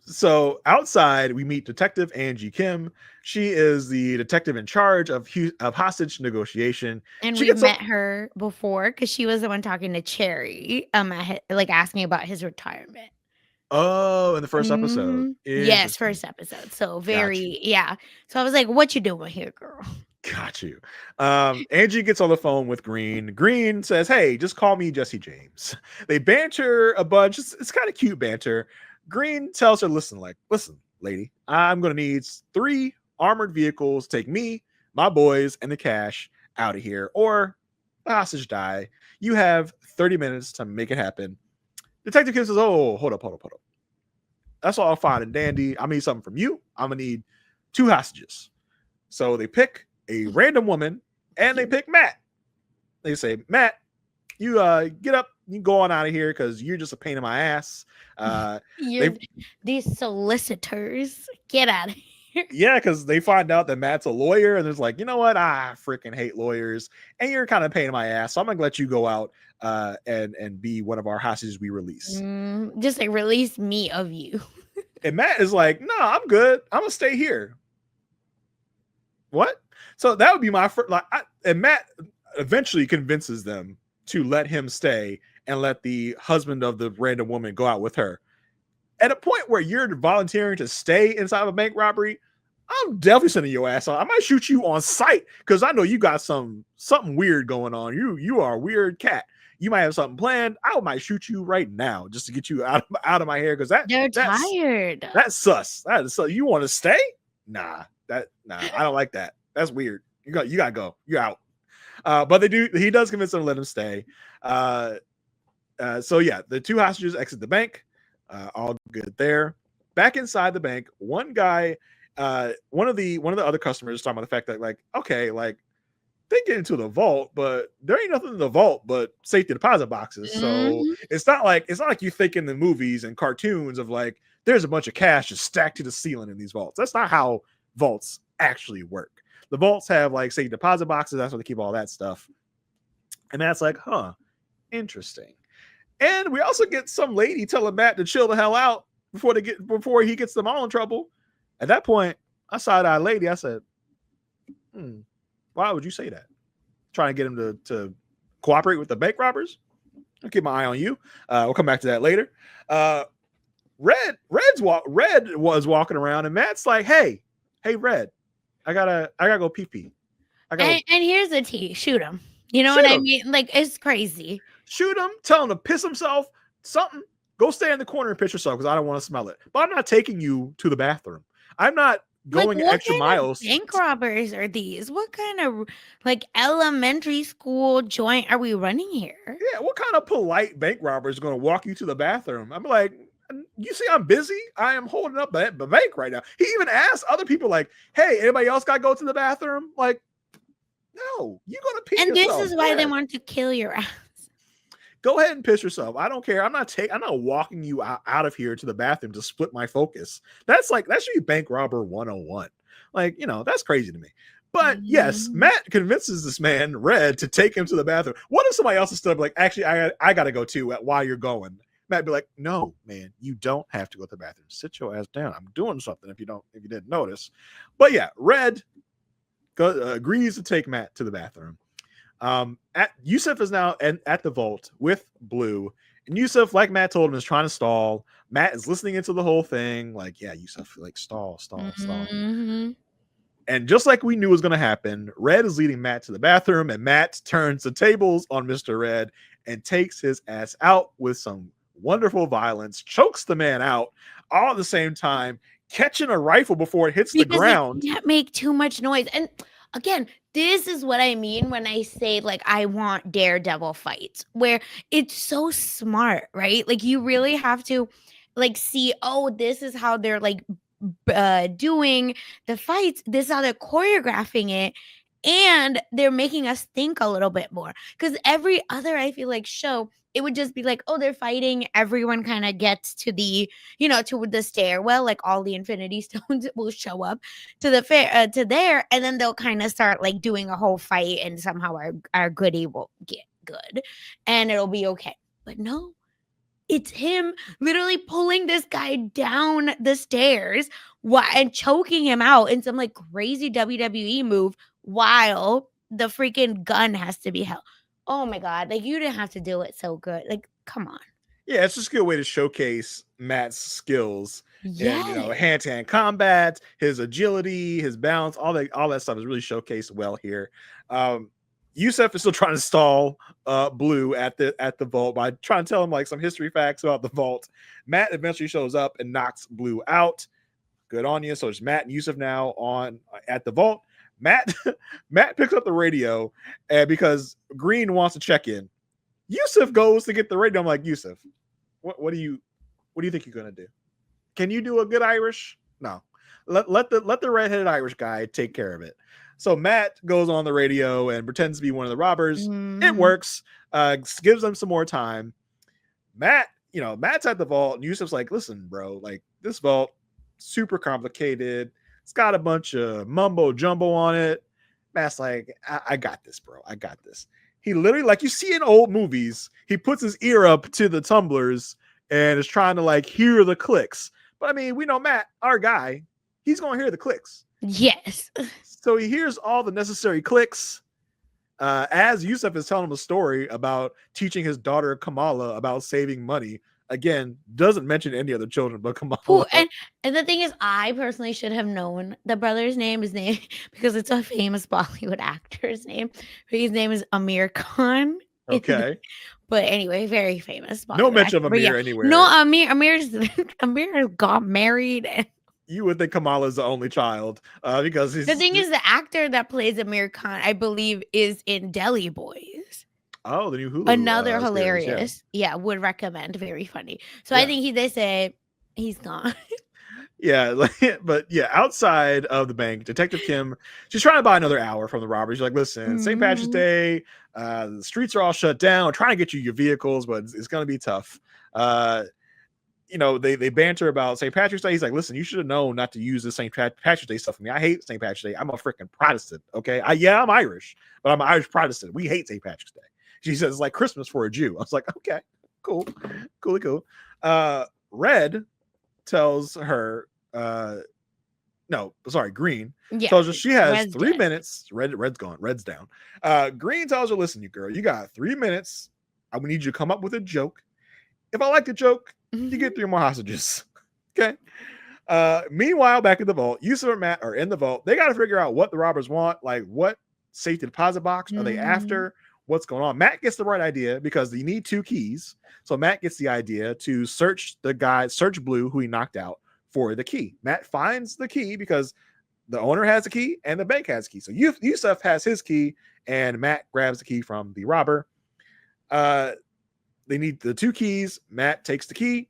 So outside we meet Detective Angie Kim. She is the detective in charge of hostage negotiation. And we met her before because she was the one talking to Cherry, asking about his retirement. Oh, in the first episode. Yes, first episode. So yeah. So I was like, what you doing here, girl? Got you. Angie gets on the phone with Green. Green says, hey, just call me Jesse James. They banter a bunch. It's kind of cute banter. Green tells her, listen, lady, I'm going to need 3 armored vehicles. Take me, my boys, and the cash out of here, or the hostage die. You have 30 minutes to make it happen. Detective Kim says, oh, hold up. That's all fine and dandy. I need something from you. I'm going to need 2 hostages. So they pick a random woman and they pick Matt. They say, Matt, you get up, you go on out of here because you're just a pain in my ass. These solicitors, get out of here. Yeah, because they find out that Matt's a lawyer and there's like, you know what? I freaking hate lawyers and you're kind of a pain in my ass. So I'm going to let you go out and be one of our hostages we release. Just release me of you. And Matt is like, no, I'm good. I'm going to stay here. What? So that would be my first. And Matt eventually convinces them to let him stay and let the husband of the random woman go out with her. At a point where you're volunteering to stay inside of a bank robbery, I'm definitely sending your ass on. I might shoot you on sight because I know you got something weird going on. You are a weird cat. You might have something planned. I might shoot you right now just to get you out of my hair because they're tired. That's sus. That is sus. You want to stay? Nah. I don't like that. That's weird. You gotta go. You're out. But he does convince them to let him stay. So yeah, the two hostages exit the bank. All good there. Back inside the bank, one guy, one of the other customers is talking about the fact that like, okay, like they get into the vault, but there ain't nothing in the vault but safety deposit boxes. So it's not like you think in the movies and cartoons of like there's a bunch of cash just stacked to the ceiling in these vaults. That's not how vaults actually work. The vaults have like safety deposit boxes. That's where they keep all that stuff. And that's like, huh, interesting. And we also get some lady telling Matt to chill the hell out before he gets them all in trouble. At that point, I side-eyed lady. I said, why would you say that? Trying to get him to cooperate with the bank robbers? I'll keep my eye on you. We'll come back to that later. Red was walking around, and Matt's like, hey, Red, I gotta go pee. And here's the tea. Shoot him. You know what I mean? Like, it's crazy. Shoot him. Tell him to piss himself. Something. Go stay in the corner and piss yourself because I don't want to smell it. But I'm not taking you to the bathroom. I'm not going extra miles. What kind of bank robbers are these? What kind of like elementary school joint are we running here? Yeah, what kind of polite bank robber is going to walk you to the bathroom? I'm like, you see, I'm busy. I am holding up the bank right now. He even asked other people like, hey, anybody else got to go to the bathroom? Like, no, you're going to pee yourself. And this is why they want to kill your ass. Go ahead and piss yourself. I don't care. I'm not walking you out of here to the bathroom to split my focus. That should be bank robber 101. Like, that's crazy to me. But yes, Matt convinces this man, Red, to take him to the bathroom. What if somebody else is still like, actually, I got to go too while you're going? Matt be like, no, man, you don't have to go to the bathroom. Sit your ass down. I'm doing something if you didn't notice. But yeah, Red agrees to take Matt to the bathroom. Yusuf is now at the vault with Blue, and Yusuf, like Matt told him, is trying to stall. Matt is listening into the whole thing, like, yeah, Yusuf, like stall. And just like we knew was going to happen, Red is leading Matt to the bathroom, and Matt turns the tables on Mr. Red and takes his ass out with some wonderful violence, chokes the man out, all at the same time, catching a rifle before it hits the ground. It can't make too much noise. And again, this is what I mean when I say, like, I want Daredevil fights, where it's so smart, right? Like, you really have to, like, see, oh, this is how they're, like, doing the fights. This is how they're choreographing it. And they're making us think a little bit more. Because every other, I feel like, show, it would just be like, oh, they're fighting. Everyone kind of gets to the, to the stairwell. Like all the Infinity Stones will show up to the to there. And then they'll kind of start like doing a whole fight. And somehow our goodie will get good. And it'll be okay. But no, it's him literally pulling this guy down the stairs and choking him out in some like crazy WWE move while the freaking gun has to be held. Oh my God. Like, you didn't have to do it so good. Like, come on. Yeah, it's just a good way to showcase Matt's skills. Yeah. And, hand-to-hand combat, his agility, his balance, all that stuff is really showcased well here. Yusuf is still trying to stall Blue at the vault by trying to tell him like some history facts about the vault. Matt eventually shows up and knocks Blue out. Good on you. So it's Matt and Yusuf now at the vault. Matt picks up the radio, and because Green wants to check in, Yusuf goes to get the radio. I'm like, Yusuf, what do you think you're gonna do? Can you do a good Irish? No, let the redheaded Irish guy take care of it. So Matt goes on the radio and pretends to be one of the robbers. It works. Gives them some more time. Matt's at the vault, and Yusuf's like, listen, bro, like this vault, super complicated. It's got a bunch of mumbo jumbo on it. Matt's like, I got this, bro. I got this. He literally, like you see in old movies, he puts his ear up to the tumblers and is trying to like hear the clicks. But I mean, we know Matt, our guy, he's going to hear the clicks. Yes. So he hears all the necessary clicks. as Yusuf is telling him a story about teaching his daughter Kamala about saving money. Again, doesn't mention any other children but Kamala. And the thing is, I personally should have known the brother's name because it's a famous Bollywood actor's name. His name is Amir Khan. Okay. But anyway, very famous Bollywood no mention actor. of Amir anywhere. No, Amir got married. You would think Kamala's the only child because the thing is, the actor that plays Amir Khan, I believe, is in Delhi Boys. Oh, the new Hulu. Another hilarious. Yeah, would recommend. Very funny. So I think they say he's gone. Yeah, but yeah, outside of the bank, Detective Kim, she's trying to buy another hour from the robbers. She's like, listen, St. Patrick's Day, the streets are all shut down. We're trying to get you your vehicles, but it's going to be tough. They banter about St. Patrick's Day. He's like, listen, you should have known not to use the St. Patrick's Day stuff for me. I hate St. Patrick's Day. I'm a freaking Protestant, okay? I'm Irish, but I'm an Irish Protestant. We hate St. Patrick's Day. She says it's like Christmas for a Jew. I was like, okay, cool. Red tells her, Green tells her she has 3 minutes. Red's gone. Red's down. Green tells her, listen, you girl, you got 3 minutes. I would need you to come up with a joke. If I like the joke, you get 3 more hostages. Okay. Meanwhile, back in the vault, Yusuf and Matt are in the vault. They got to figure out what the robbers want. Like, what safety deposit box are they after? What's going on? Matt gets the right idea because you need 2 keys. So Matt gets the idea to search Blue, who he knocked out, for the key. Matt finds the key because the owner has the key and the bank has the key. So Yusuf has his key and Matt grabs the key from the robber. They need the 2 keys. Matt takes the key.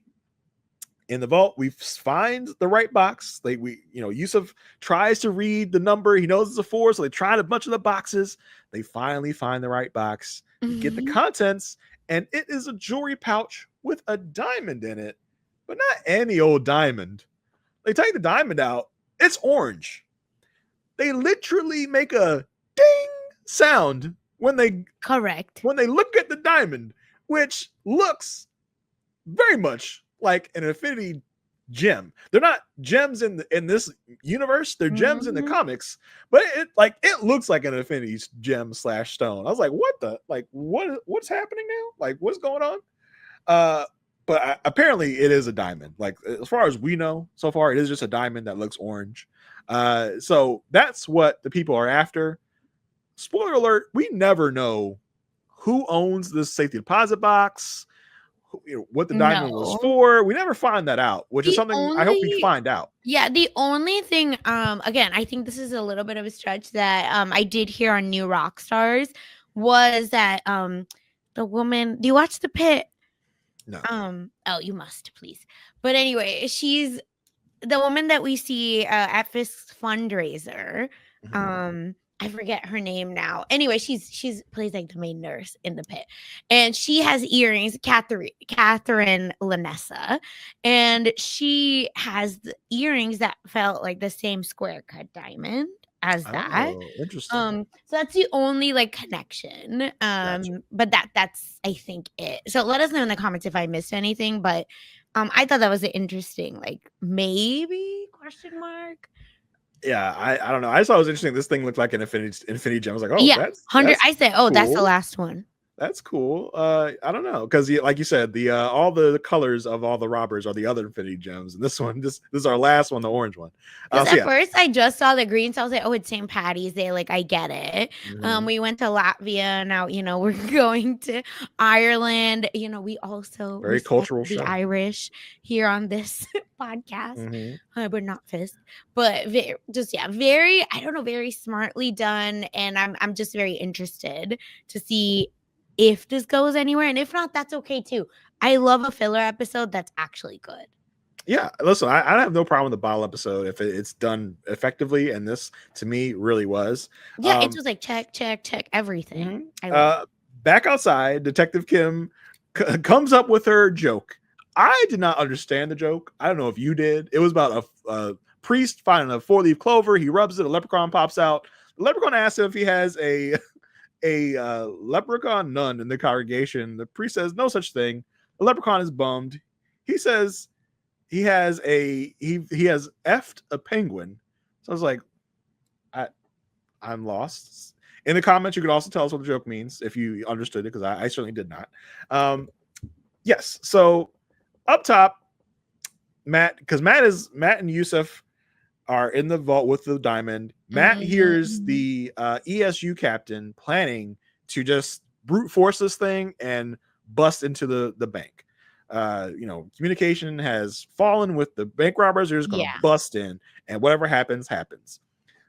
In the vault, we find the right box. Yusuf tries to read the number. He knows it's a 4, so they tried a bunch of the boxes. They finally find the right box, get the contents, and it is a jewelry pouch with a diamond in it, but not any old diamond. They take the diamond out. It's orange. They literally make a ding sound when they look at the diamond, which looks very much like an infinity gem. They're not gems in this universe. They're gems in the comics, but it looks like an infinity gem / stone. I was like, what's happening now? Like, what's going on? But apparently it is a diamond. Like, as far as we know so far, it is just a diamond that looks orange. So that's what the people are after. Spoiler alert, we never know who owns this safety deposit box, what the diamond was for. We never find that out, which is something I hope we find out. Yeah, the only thing, again, I think this is a little bit of a stretch that I did hear on New Rockstars was that the woman, do you watch The Pit? No. Oh, you must, please. But anyway, she's the woman that we see at Fisk's fundraiser. I forget her name now. Anyway, she's plays like the main nurse in The Pit, and she has earrings. Catherine Lanessa, and she has the earrings that felt like the same square cut diamond as that. Interesting. So that's the only connection. Gotcha. But that's I think it. So let us know in the comments if I missed anything. But I thought that was an interesting maybe question mark. Yeah, I don't know. I just thought it was interesting. This thing looked like an infinity gem. I was like, oh, yeah, that's 100. I said, oh, cool. That's the last one. That's cool. I don't know, because like you said, the all the colors of all the robbers are the other infinity gems, and this is our last one, the orange one. At first, I just saw the green, so I was like, "Oh, it's St. Patty's Day." I get it. We went to Latvia. Now, we're going to Ireland. We also very cultural the Irish here on this podcast. We're not Fisk, but very, I don't know, very smartly done, and I'm just very interested to see if this goes anywhere, and if not, that's okay too. I love a filler episode that's actually good. Yeah, listen, I have no problem with the bottle episode if it's done effectively, and this to me really was. Yeah, it was like check everything. Back outside, Detective Kim comes up with her joke. I did not understand the joke. I don't know if you did. It was about a priest finding a 4-leaf clover. He rubs it, a leprechaun pops out. The leprechaun asks him if he has a leprechaun nun in the congregation. The priest says no such thing. The leprechaun is bummed. He says he has effed a penguin. So I was like, I'm lost. In the comments, you could also tell us what the joke means if you understood it, because I certainly did not. Yes. So up top, Matt and Yusuf are in the vault with the diamond. Matt hears the ESU captain planning to just brute force this thing and bust into the bank. Communication has fallen with the bank robbers. They're just going to bust in, and whatever happens.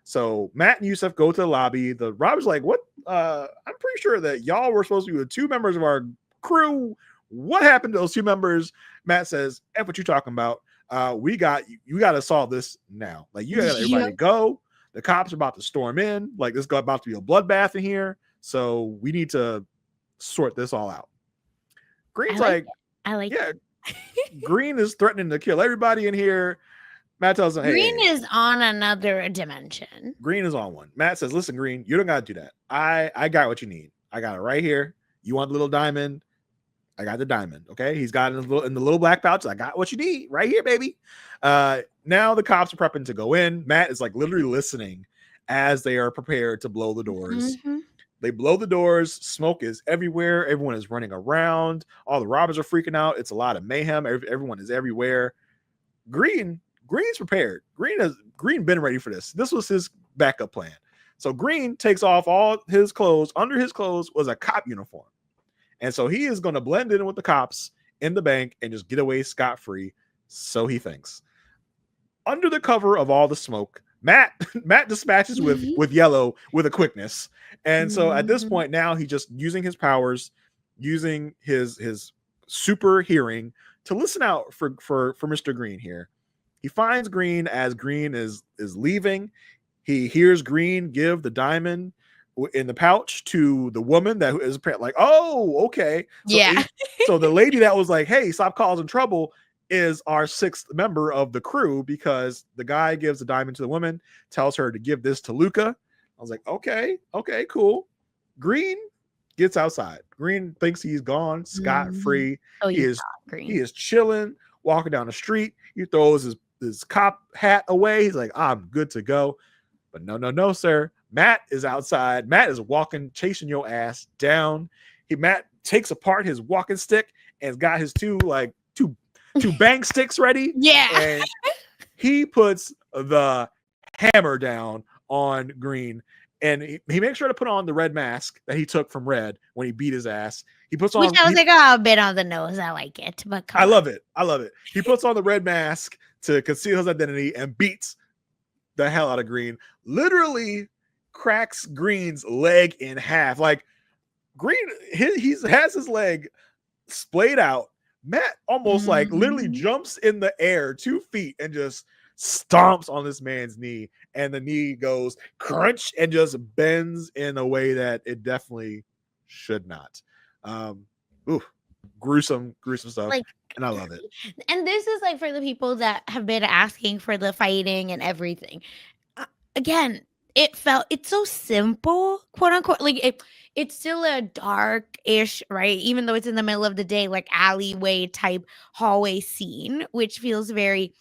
So Matt and Yusuf go to the lobby. The robbers are like, what? I'm pretty sure that y'all were supposed to be with 2 members of our crew. What happened to those 2 members? Matt says, F what you talking about? You got to solve this now. Like, you got everybody go. The cops are about to storm in. Like, this is about to be a bloodbath in here. So we need to sort this all out. Green's Green is threatening to kill everybody in here. Matt tells him, Green is on another dimension. Green is on one. Matt says, listen, Green, you don't got to do that. I got what you need. I got it right here. You want the little diamond? I got the diamond. Okay. He's got it in the little black pouch. I got what you need right here, baby. Now the cops are prepping to go in. Matt is like literally listening as they are prepared to blow the doors. They blow the doors. Smoke is everywhere. Everyone is running around. All the robbers are freaking out. It's a lot of mayhem. Everyone is everywhere. Green's prepared. Green been ready for this. This was his backup plan. So Green takes off all his clothes. Under his clothes was a cop uniform. And so he is going to blend in with the cops in the bank and just get away scot-free. So he thinks. Under the cover of all the smoke, Matt dispatches with Yellow with a quickness. And so at this point now, he's just using his powers, using his super hearing to listen out for Mr. Green here. He finds Green as Green is leaving. He hears Green give the diamond in the pouch to the woman that is apparently like, oh, okay. So the lady that was like, hey, stop causing trouble is our 6th member of the crew, because the guy gives the diamond to the woman, tells her to give this to Luca. I was like, okay, cool. Green gets outside. Green thinks he's gone scot-free. He is chilling, walking down the street. He throws his cop hat away. He's like, I'm good to go. But no, sir. Matt is outside. Matt is walking, chasing your ass down. Matt takes apart his walking stick and has got his two bang sticks ready. Yeah. And he puts the hammer down on Green. And he makes sure to put on the red mask that he took from Red when he beat his ass. He puts on, which I was like, oh, a bit on the nose. I like it, but I love it. He puts on the red mask to conceal his identity and beats the hell out of Green. Literally cracks Green's leg in half. Like, Green, he has his leg splayed out. Matt almost like literally jumps in the air 2 feet and just stomps on this man's knee, and the knee goes crunch and just bends in a way that it definitely should not. Gruesome stuff. Like, and I love it. And this is like for the people that have been asking for the fighting and everything. Again, it's so simple, quote unquote. Like it's still a dark-ish, right? Even though it's in the middle of the day, like alleyway type hallway scene, which feels very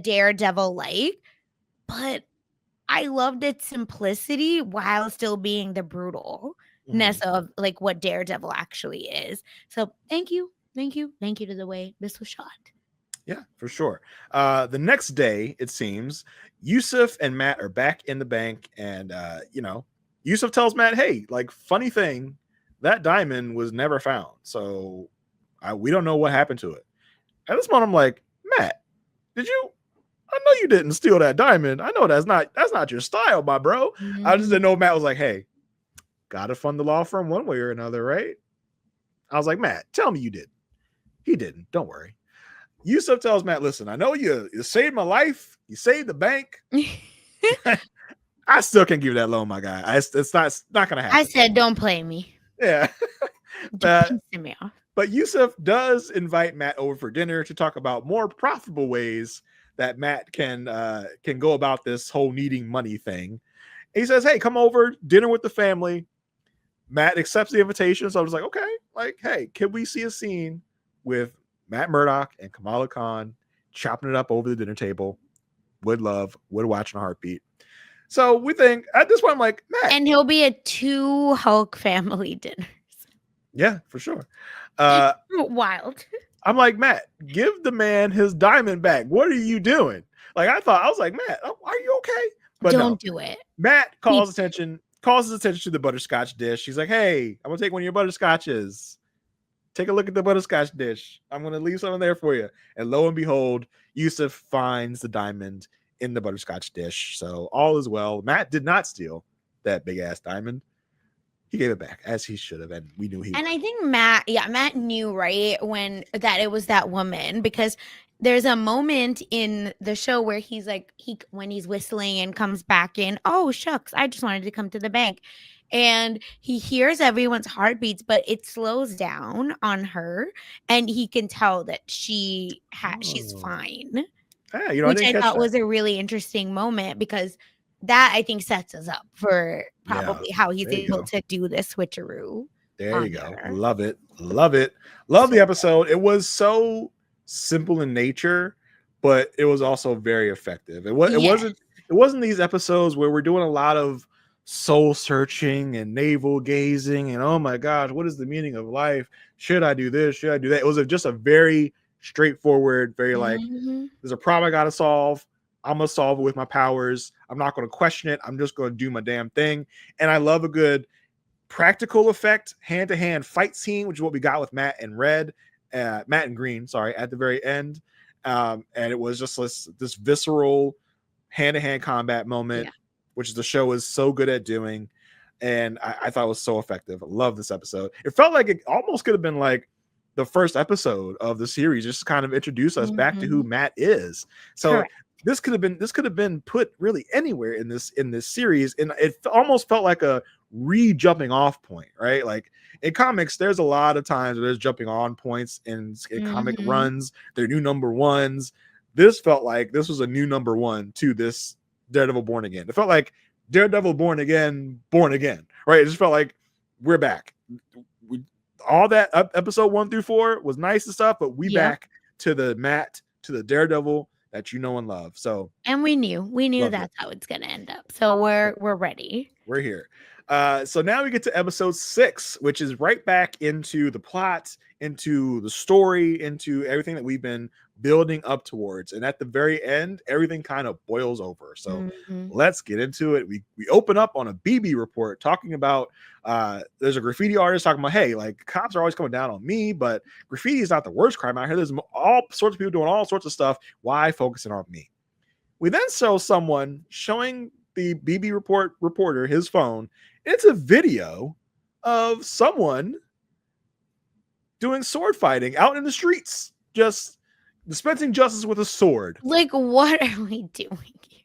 Daredevil-like. But I loved its simplicity while still being the brutalness of like what Daredevil actually is. So thank you to the way this was shot. Yeah, for sure. The next day, it seems, Yusuf and Matt are back in the bank, and Yusuf tells Matt, hey, like, funny thing, that diamond was never found. So we don't know what happened to it. At this moment, I'm like, Matt, I know you didn't steal that diamond. I know that's not your style, my bro. I just didn't know. Matt was like, hey, gotta fund the law firm one way or another, right? I was like, Matt, tell me you did. He didn't. Don't worry. Yusuf tells Matt, listen, I know you saved my life. You saved the bank. I still can't give you that loan, my guy. It's not going to happen. I said, don't play me. Yeah. Pissing me off. But Yusuf does invite Matt over for dinner to talk about more profitable ways that Matt can go about this whole needing money thing. And he says, hey, come over, dinner with the family. Matt accepts the invitation. So I was like, okay, like, hey, can we see a scene with Matt Murdock and Kamala Khan chopping it up over the dinner table? Would watch in a heartbeat. So we think at this point, I'm like, Matt. And he'll be at 2 Hulk family dinners. Yeah, for sure. Wild. I'm like, Matt, give the man his diamond back. What are you doing? Like, I was like, Matt, are you okay? But don't do it. Matt calls his attention to the butterscotch dish. He's like, hey, I'm gonna take one of your butterscotches. Take a look at the butterscotch dish. I'm gonna leave something there for you. And lo and behold, Yusuf finds the diamond in the butterscotch dish. So all is well. Matt did not steal that big ass diamond. He gave it back as he should have, and we knew he would. And I think Matt knew right that it was that woman, because there's a moment in the show where he's like, when he's whistling and comes back in, oh shucks, I just wanted to come to the bank. And he hears everyone's heartbeats, but it slows down on her, and he can tell that she's fine. Hey, which I thought was a really interesting moment, because that I think sets us up for probably how he's able to do this switcheroo. There you go. Love it. Love the episode. It was so simple in nature, but it was also very effective. It wasn't these episodes where we're doing a lot of soul searching and navel gazing and oh my gosh, what is the meaning of life? Should I do this? Should I do that? It was just a very straightforward, very like, there's a problem I gotta solve. I'm gonna solve it with my powers. I'm not gonna question it. I'm just gonna do my damn thing. And I love a good practical effect, hand-to-hand fight scene, which is what we got with Matt and Green, at the very end. And it was just this visceral hand-to-hand combat moment, which the show is so good at doing. And I thought it was so effective. I love this episode. It felt like it almost could have been like the first episode of the series, just to kind of introduce us back to who Matt is. So correct. This could have been put really anywhere in this series, and it almost felt like a re-jumping off point, right? Like in comics, there's a lot of times where there's jumping on points in comic runs. They're new number ones. This felt like this was a new number one to this Daredevil Born Again. It felt like Daredevil Born Again, right? It just felt like we're back. All that episode 1 through 4 was nice and stuff, but we back to the Matt, to the Daredevil that you know and love. So, and we knew that's how it's gonna end up. So we're ready. We're here. So now we get to episode 6, which is right back into the plot, into the story, into everything that we've been building up towards. And at the very end, everything kind of boils over. So let's get into it. We open up on a BB report talking about there's a graffiti artist talking about, hey, like cops are always coming down on me, but graffiti is not the worst crime out here. There's all sorts of people doing all sorts of stuff. Why focusing on me? We then show someone showing the BB reporter his phone. It's a video of someone doing sword fighting out in the streets, just dispensing justice with a sword. Like, what are we doing here?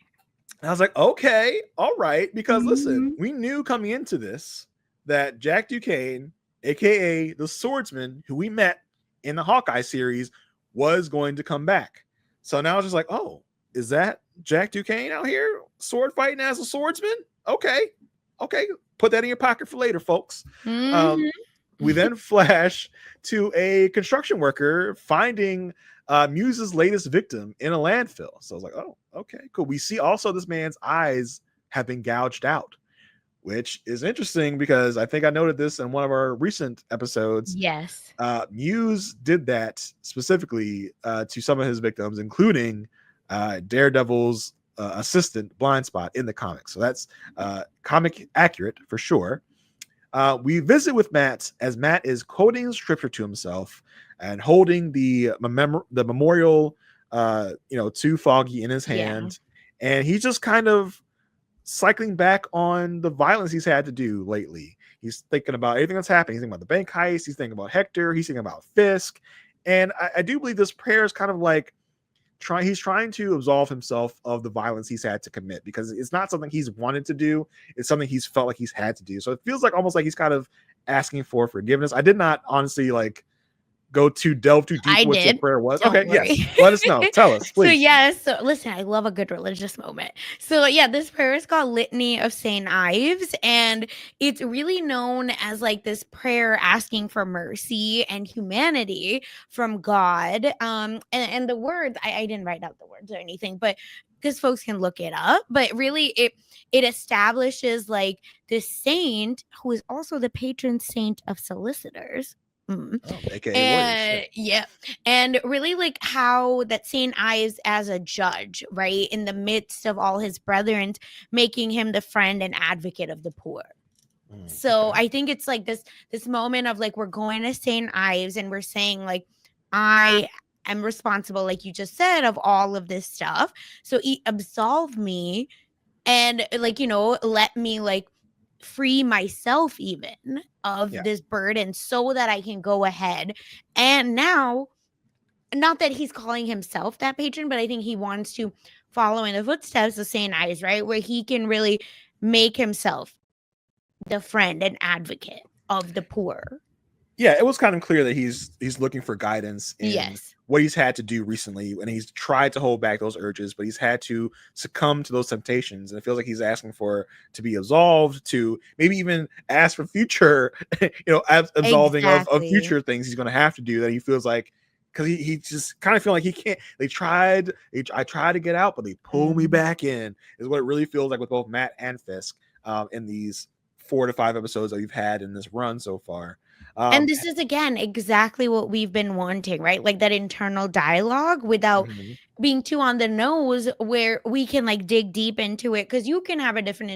And I was like, okay, all right. Because listen, we knew coming into this that Jack Duquesne, aka the swordsman who we met in the Hawkeye series, was going to come back. So now I was just like, oh, is that Jack Duquesne out here sword fighting as a swordsman? Okay. Put that in your pocket for later, folks. We then flash to a construction worker finding Muse's latest victim in a landfill. So I was like, oh, okay, cool. We see also this man's eyes have been gouged out, which is interesting because I think I noted this in one of our recent episodes. Yes. Muse did that specifically to some of his victims, including Daredevil's assistant Blind Spot in the comics. So that's comic accurate for sure. We visit with Matt as Matt is quoting scripture to himself and holding the memorial, to Foggy in his hand. Yeah. And he's just kind of cycling back on the violence he's had to do lately. He's thinking about everything that's happening. He's thinking about the bank heist. He's thinking about Hector. He's thinking about Fisk. And I do believe this prayer is kind of like he's trying to absolve himself of the violence he's had to commit, because it's not something he's wanted to do. It's something he's felt like he's had to do. So it feels like almost like he's kind of asking for forgiveness. I did not honestly delve too deep what the prayer was. Don't worry. Yes. Let us know. Tell us, please. So listen, I love a good religious moment. So this prayer is called Litany of St. Ives, and it's really known as like this prayer asking for mercy and humanity from God. And the words, I didn't write out the words or anything, but because folks can look it up, but really it establishes like this saint who is also the patron saint of solicitors. AKA lawyers. Yeah. And really like how that Saint Ives as a judge, right? In the midst of all his brethren, making him the friend and advocate of the poor. So I think it's like this moment of like, we're going to Saint Ives and we're saying like, I am responsible, like you just said, of all of this stuff. So absolve me and like, let me like free myself even of this burden so that I can go ahead. And now, not that he's calling himself that patron, but I think he wants to follow in the footsteps of St. Ives, right? Where he can really make himself the friend and advocate of the poor. Yeah, it was kind of clear that he's looking for guidance in what he's had to do recently, and he's tried to hold back those urges, but he's had to succumb to those temptations, and it feels like he's asking for to be absolved, to maybe even ask for future, absolving of future things he's going to have to do that he feels like, because he just kind of feel like he can't. I tried to get out, but they pull me back in. Is what it really feels like with both Matt and Fisk in these 4 to 5 episodes that we've had in this run so far. And this is, again, exactly what we've been wanting, right? Like that internal dialogue without being too on the nose, where we can like dig deep into it, because you can have a different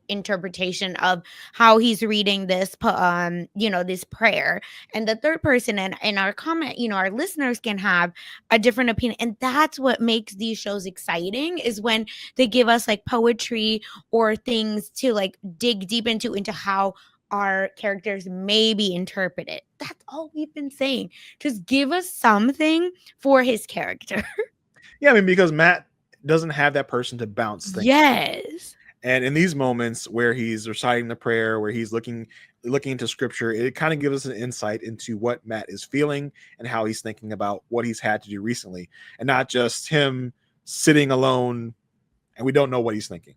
interpretation of how he's reading this, this prayer, and the third person and our comment, our listeners can have a different opinion, and that's what makes these shows exciting, is when they give us like poetry or things to like dig deep into how our characters may be interpreted. That's all we've been saying. Just give us something for his character. Yeah, I mean, because Matt doesn't have that person to bounce things. Yes. And in these moments where he's reciting the prayer, where he's looking into scripture, it kind of gives us an insight into what Matt is feeling and how he's thinking about what he's had to do recently, and not just him sitting alone and we don't know what he's thinking.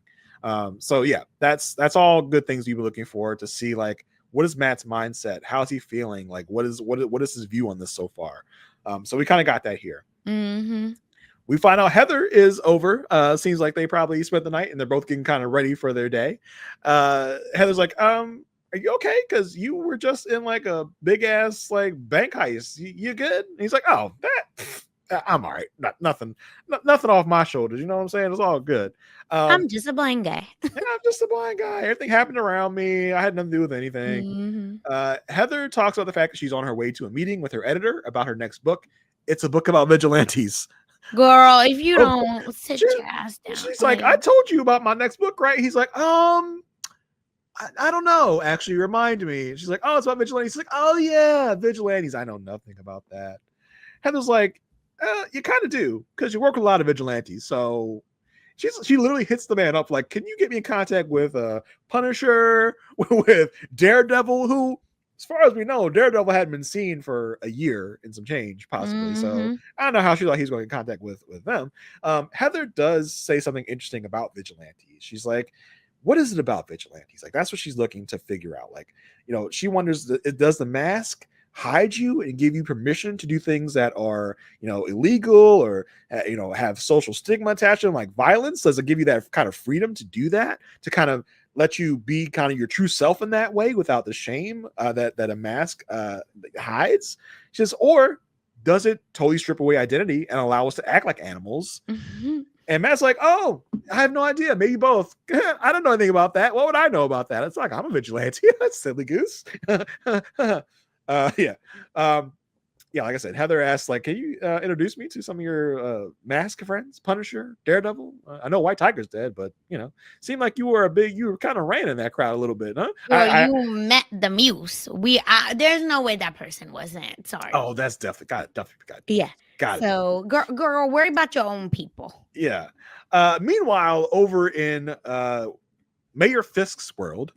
So yeah, that's all good things we've been looking for to see, like, what is Matt's mindset? How is he feeling? Like, what is his view on this so far? So we kind of got that here. We find out Heather is over. Seems like they probably spent the night and they're both getting kind of ready for their day. Heather's like, are you okay? Because you were just in like a big ass like bank heist. You good? And he's like, oh, I'm all right. Nothing off my shoulders. You know what I'm saying? It's all good. I'm just a blind guy. Yeah, I'm just a blind guy. Everything happened around me. I had nothing to do with anything. Heather talks about the fact that she's on her way to a meeting with her editor about her next book. It's a book about vigilantes. Girl, if you don't sit your ass down. She's like, I told you about my next book, right? He's like, I don't know. Actually, remind me. She's like, oh, it's about vigilantes. She's like, oh yeah, vigilantes. I know nothing about that. Heather's like, you kind of do, because you work with a lot of vigilantes. So she literally hits the man up like, can you get me in contact with Punisher, with Daredevil, who, as far as we know, Daredevil hadn't been seen for a year and some change, possibly. So I don't know how she thought he's going in contact with them. Heather does say something interesting about vigilantes. She's like, what is it about vigilantes? Like, that's what she's looking to figure out. Like, she wonders, does the mask hide you and give you permission to do things that are, illegal or, have social stigma attached to them, like violence? Does it give you that kind of freedom to do that, to kind of let you be kind of your true self in that way without the shame that a mask hides? She says, or does it totally strip away identity and allow us to act like animals? And Matt's like, oh, I have no idea. Maybe both. I don't know anything about that. What would I know about that? It's like, I'm a vigilante. That's silly goose. Like I said, Heather asked, like, can you introduce me to some of your mask friends? Punisher, Daredevil. I know White Tiger's dead, but seemed like you were kind of ran in that crowd a little bit, huh? Girl, you met the muse. There's no way that person wasn't. Sorry. Oh, that's definitely got. Yeah. Got it. So, girl, worry about your own people. Yeah. Meanwhile, over in Mayor Fisk's world,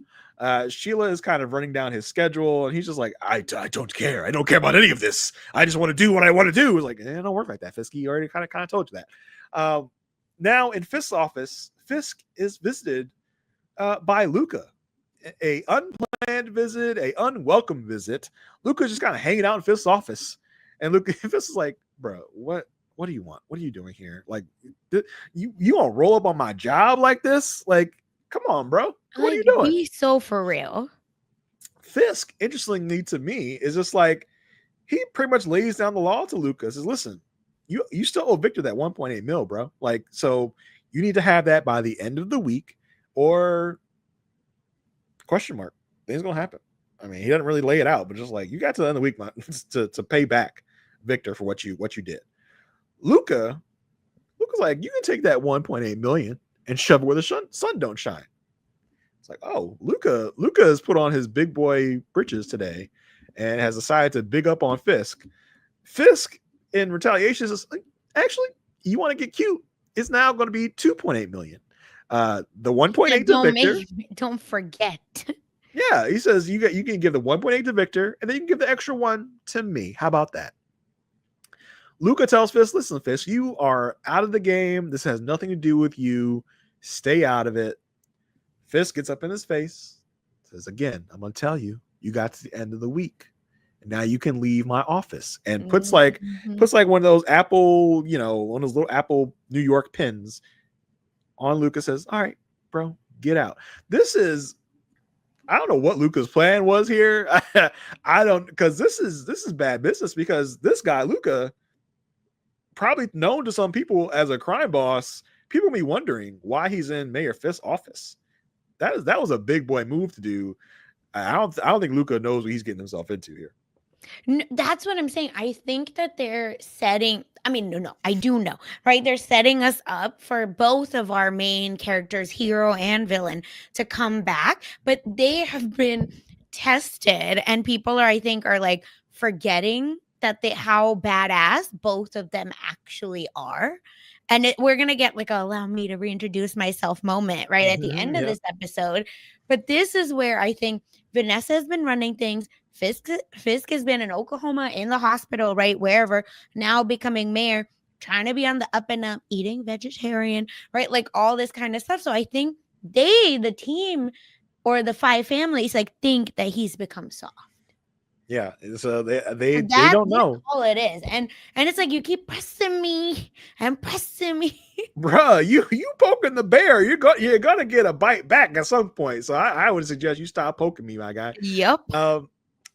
Sheila is kind of running down his schedule, and he's just like, I don't care. I don't care about any of this. I just want to do what I want to do. It's like, it don't work like that, Fisk. He already kind of told you that. Now in Fisk's office, Fisk is visited by Luca. A unplanned visit, a unwelcome visit. Luca's just kind of hanging out in Fisk's office, and Fisk is like, bro, what what do you want? What are you doing here? Like, you gonna roll up on my job like this? Like, come on, bro. What are you doing? Be so for real. Fisk, interestingly to me, is just like, he pretty much lays down the law to Luca. Says, listen, you still owe Victor that 1.8 mil, bro. Like, so you need to have that by the end of the week, or question mark. Things gonna happen. I mean, he doesn't really lay it out, but just like, you got to the end of the week, man, to pay back Victor for what you did. Luca's like, you can take that 1.8 million and shove it where the sun don't shine. It's like, oh, Luca has put on his big boy britches today and has decided to big up on Fisk. Fisk, in retaliation, is like, actually, you want to get cute, it's now going to be 2.8 million. The 1.8 to Victor. Don't forget. Yeah, he says you can give the 1.8 to Victor, and then you can give the extra one to me. How about that? Luca tells Fisk, listen, Fisk, you are out of the game. This has nothing to do with you. Stay out of it. Fisk gets up in his face, says, again, I'm going to tell you, you got to the end of the week. And now you can leave my office. And puts like one of those Apple, one of those little Apple New York pins on Luca, says, all right, bro, get out. This is, I don't know what Luca's plan was here. I don't, because this is bad business, because this guy, Luca, probably known to some people as a crime boss. People be wondering why he's in Mayor Fisk's office. That was a big boy move to do. I don't think Luca knows what he's getting himself into here. No, that's what I'm saying. I think that they're setting, no, I do know, right? They're setting us up for both of our main characters, hero and villain, to come back, but they have been tested, and people are like forgetting that how badass both of them actually are. And we're going to get like a allow me to reintroduce myself moment right at the end of this episode. But this is where I think Vanessa has been running things. Fisk has been in Oklahoma, in the hospital, right? Wherever, now becoming mayor, trying to be on the up and up, eating vegetarian, right? Like all this kind of stuff. So I think the team or the five families, like, think that he's become soft. Yeah, so they don't know. All it is, and it's like, you keep pressing me and pressing me, bruh. You poking the bear, you're gonna get a bite back at some point. So I would suggest you stop poking me, my guy. Yep.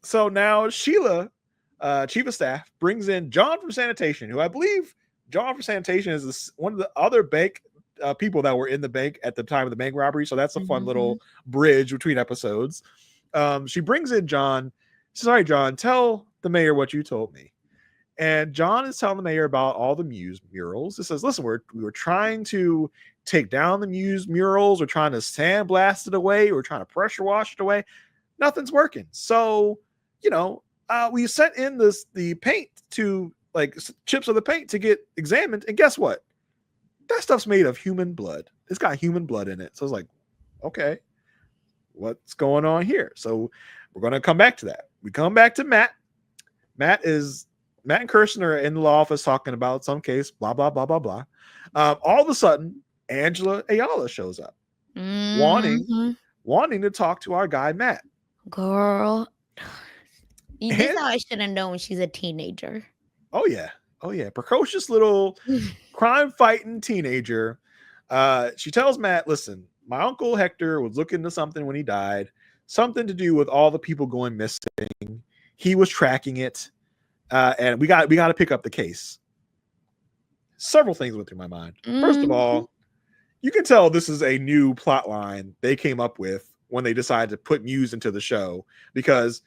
So now Sheila, chief of staff, brings in John from sanitation, who I believe John from sanitation is one of the other bank people that were in the bank at the time of the bank robbery. So that's a fun little bridge between episodes. She brings in John. Sorry, John, tell the mayor what you told me. And John is telling the mayor about all the Muse murals. It says, listen, we were trying to take down the Muse murals. We're trying to sandblast it away. We're trying to pressure wash it away. Nothing's working. So, we sent in the paint to, like, chips of the paint to get examined. And guess what? That stuff's made of human blood. It's got human blood in it. So I was like, okay, what's going on here? So we're going to come back to that. We come back to Matt. Matt and Kirsten are in the law office talking about some case, blah, blah, blah, blah, blah. All of a sudden, Angela Ayala shows up, wanting to talk to our guy, Matt. Girl, this is how I should have known she's a teenager. Oh, yeah. Precocious little crime-fighting teenager. She tells Matt, listen, my uncle Hector was looking into something when he died. Something to do with all the people going missing. He was tracking it, and we got to pick up the case. Several things went through my mind. First of all, you can tell this is a new plot line they came up with when they decided to put Muse into the show, because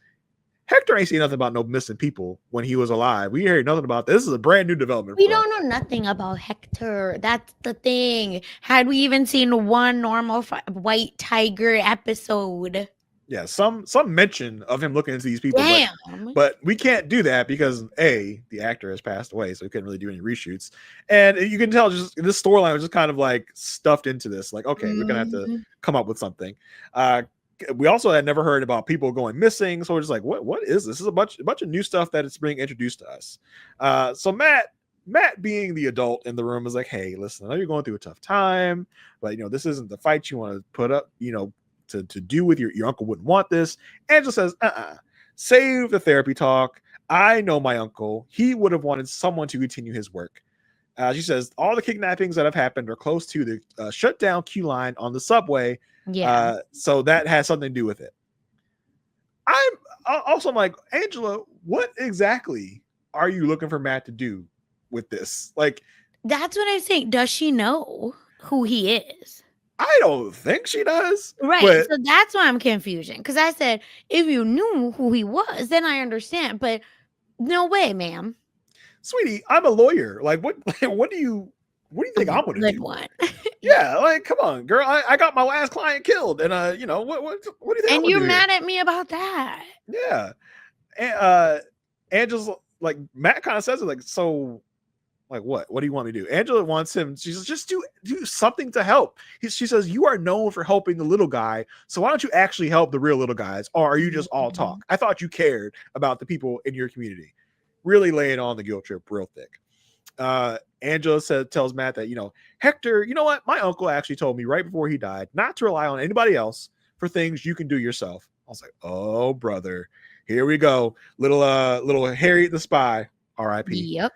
Hector ain't seen nothing about no missing people when he was alive. We heard nothing about this. This is a brand new development. We don't know nothing about Hector. That's the thing. Had we even seen one normal white tiger episode? Yeah, some mention of him looking into these people. But we can't do that because the actor has passed away, so we couldn't really do any reshoots. And you can tell just this storyline was just kind of like stuffed into this. Like, okay, we're gonna have to come up with something. We also had never heard about people going missing, so we're just like, what is this? This is a bunch of new stuff that is being introduced to us. So Matt, being the adult in the room, is like, hey, listen, I know you're going through a tough time, but this isn't the fight you want to put up, to do with your uncle wouldn't want this. Angela says, save the therapy talk. I know my uncle. He would have wanted someone to continue his work. She says all the kidnappings that have happened are close to the shut down queue line on the subway. Yeah. So that has something to do with it. I'm like, Angela, what exactly are you looking for Matt to do with this? Like, that's what I'm saying. Does she know who he is? I don't think she does. Right. But, so that's why I'm confusing. Because I said, if you knew who he was, then I understand. But no way, ma'am. Sweetie, I'm a lawyer. Like, what do you think I'm gonna do? One. Yeah, like, come on, girl. I got my last client killed, and what do you think? And you're mad at me about that? Yeah. And Angela's like, Matt kind of says it like, so, like, what do you want to do? Angela wants him. She says, just do something to help. She says, you are known for helping the little guy, so why don't you actually help the real little guys? Or are you just all talk? I thought you cared about the people in your community. Really laying on the guilt trip real thick. Angela tells Matt that, Hector, you know what? My uncle actually told me right before he died not to rely on anybody else for things you can do yourself. I was like, oh, brother, here we go. Little Harriet the Spy, R.I.P. Yep.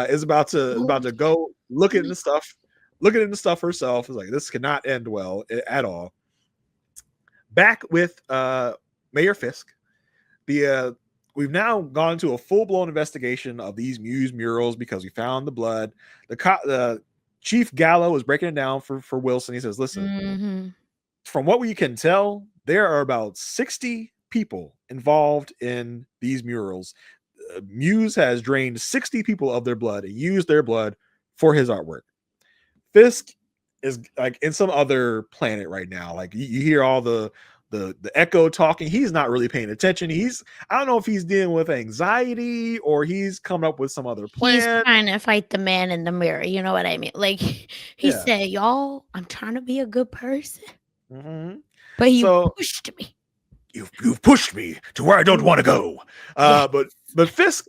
Is about to go look at the stuff herself. It's like, this cannot end well at all. Back with Mayor Fisk. We've now gone to a full-blown investigation of these Muse murals because we found the blood. The Chief Gallo is breaking it down for Wilson. He says, listen, from what we can tell, there are about 60 people involved in these murals. Muse has drained 60 people of their blood and used their blood for his artwork. Fisk is like in some other planet right now. Like you hear all the echo talking. He's not really paying attention. I don't know if he's dealing with anxiety or he's coming up with some other plan. He's trying to fight the man in the mirror. You know what I mean? Like he said, y'all, I'm trying to be a good person. But you pushed me. You've pushed me to where I don't want to go. But Fisk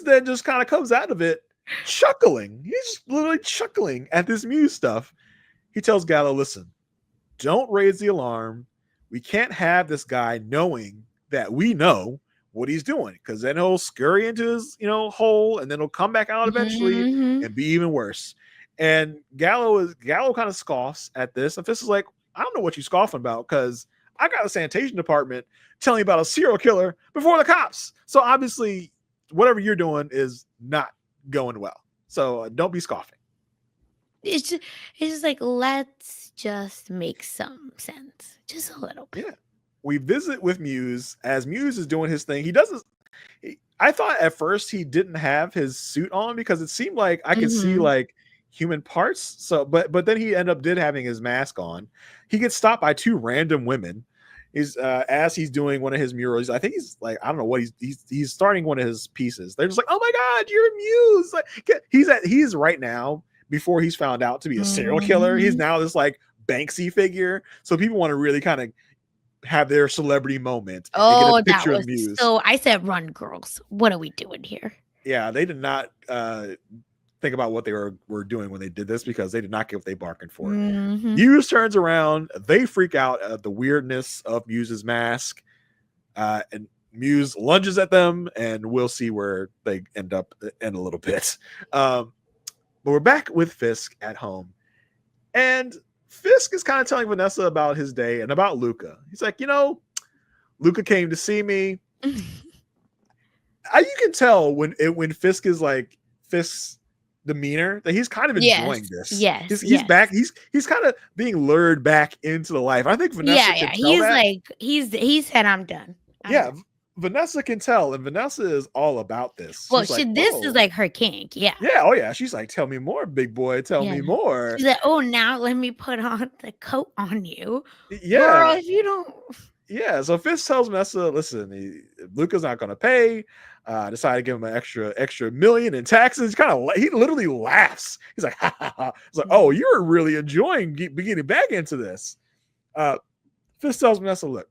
then just kind of comes out of it chuckling. He's literally chuckling at this Muse stuff. He tells Gallo, listen, don't raise the alarm. We can't have this guy knowing that we know what he's doing, because then he'll scurry into his hole and then he'll come back out eventually and be even worse. And Gallo kind of scoffs at this, and Fisk is like, I don't know what you're scoffing about, because I got a sanitation department telling you about a serial killer before the cops. So obviously whatever you're doing is not going well. So don't be scoffing. It's just like, let's just make some sense. Just a little bit. Yeah. We visit with Muse as Muse is doing his thing. I thought at first he didn't have his suit on because it seemed like I could see like human parts. So, but then he did having his mask on. He gets stopped by two random women. As he's doing one of his murals. I think he's like, I don't know what he's starting one of his pieces. They're just like, oh my God, you're Muse. Like, he's right now, before he's found out to be a serial killer, he's now this like Banksy figure. So people want to really kind of have their celebrity moment. Oh, and get a picture of Muse. So I said, run, girls. What are we doing here? Yeah, they did not think about what they were doing when they did this, because they did not get what they bargained for. Muse turns around. They freak out at the weirdness of Muse's mask. And Muse lunges at them, and we'll see where they end up in a little bit. But we're back with Fisk at home. And Fisk is kind of telling Vanessa about his day and about Luca. He's like, Luca came to see me. You can tell when Fisk is like Fisk's demeanor that he's kind of enjoying this. Yes, he's back. He's kind of being lured back into the life. I think Vanessa can tell he's that. Like he said, I'm done. Vanessa can tell, and Vanessa is all about this. Well, this is like her kink. Yeah. Oh yeah. She's like, tell me more, big boy. Tell me more. She's like, oh, now let me put on the coat on you. Yeah. Girl, if you don't. Yeah. So Fisk tells Vanessa, listen, Luca's not going to pay. Decided to give him an extra million in taxes. He literally laughs. He's like, ha ha ha. It's like, oh, you're really enjoying getting back into this. Fisk tells Vanessa, look,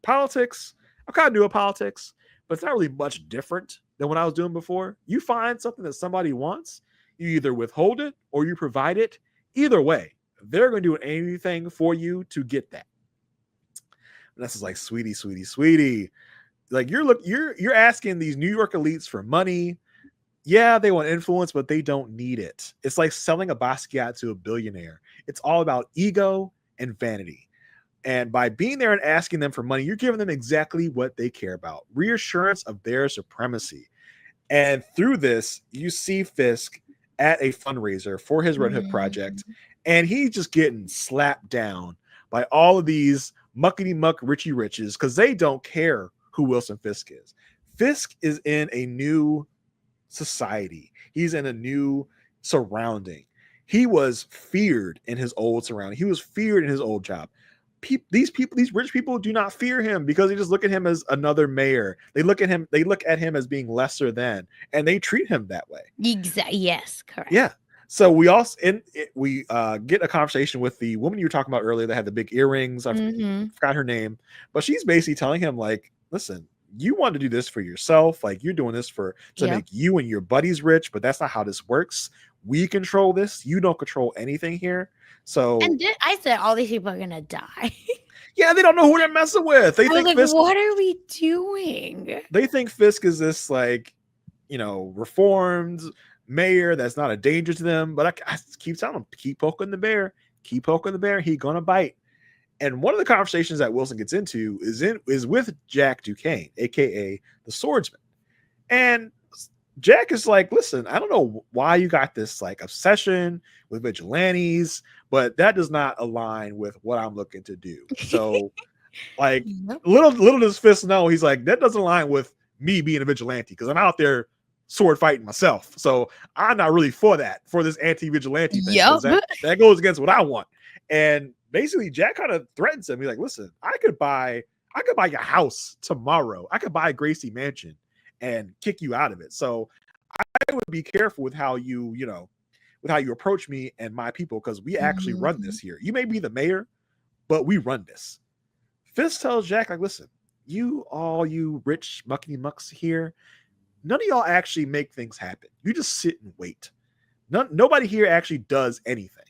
politics, I'm kind of doing politics, but it's not really much different than what I was doing before. You find something that somebody wants, you either withhold it or you provide it. Either way, they're going to do anything for you to get that. And this is like, sweetie. Like you're asking these New York elites for money. Yeah, they want influence, but they don't need it. It's like selling a Basquiat to a billionaire. It's all about ego and vanity. And by being there and asking them for money, you're giving them exactly what they care about, reassurance of their supremacy. And through this, you see Fisk at a fundraiser for his Red Hood project, and he's just getting slapped down by all of these muckety muck Richie Riches because they don't care who Wilson Fisk is. Fisk is in a new society. He's in a new surrounding. He was feared in his old surrounding. He was feared in his old job. These rich people do not fear him because they just look at him as another mayor. They look at him as being lesser than, and they treat him that way. Exactly. Yes, correct. Yeah. So we also get a conversation with the woman you were talking about earlier that had the big earrings. I forgot her name, but she's basically telling him like, listen, you want to do this for yourself. Like you're doing this to make you and your buddies rich, but that's not how this works. We control this. You don't control anything here. So I said all these people are gonna die. Yeah, they don't know who they're messing with. They think Fisk, what are we doing? They think Fisk is this like, reformed mayor that's not a danger to them. But I keep telling them, keep poking the bear, he gonna bite. And one of the conversations that Wilson gets into is with Jack Duquesne, aka the swordsman. And Jack is like, listen, I don't know why you got this like obsession with vigilantes, but that does not align with what I'm looking to do. So like little does Fisk know, he's like, that doesn't align with me being a vigilante because I'm out there sword fighting myself. So I'm not really for this anti-vigilante thing. That goes against what I want. And basically Jack kind of threatens him. He's like, listen, I could buy your house tomorrow. I could buy Gracie Mansion and kick you out of it. So I would be careful with how you approach me and my people, because we actually run this here. You may be the mayor, but we run this. Fisk tells Jack, like, listen, you rich muckety mucks here, none of y'all actually make things happen. You just sit and wait. Nobody here actually does anything.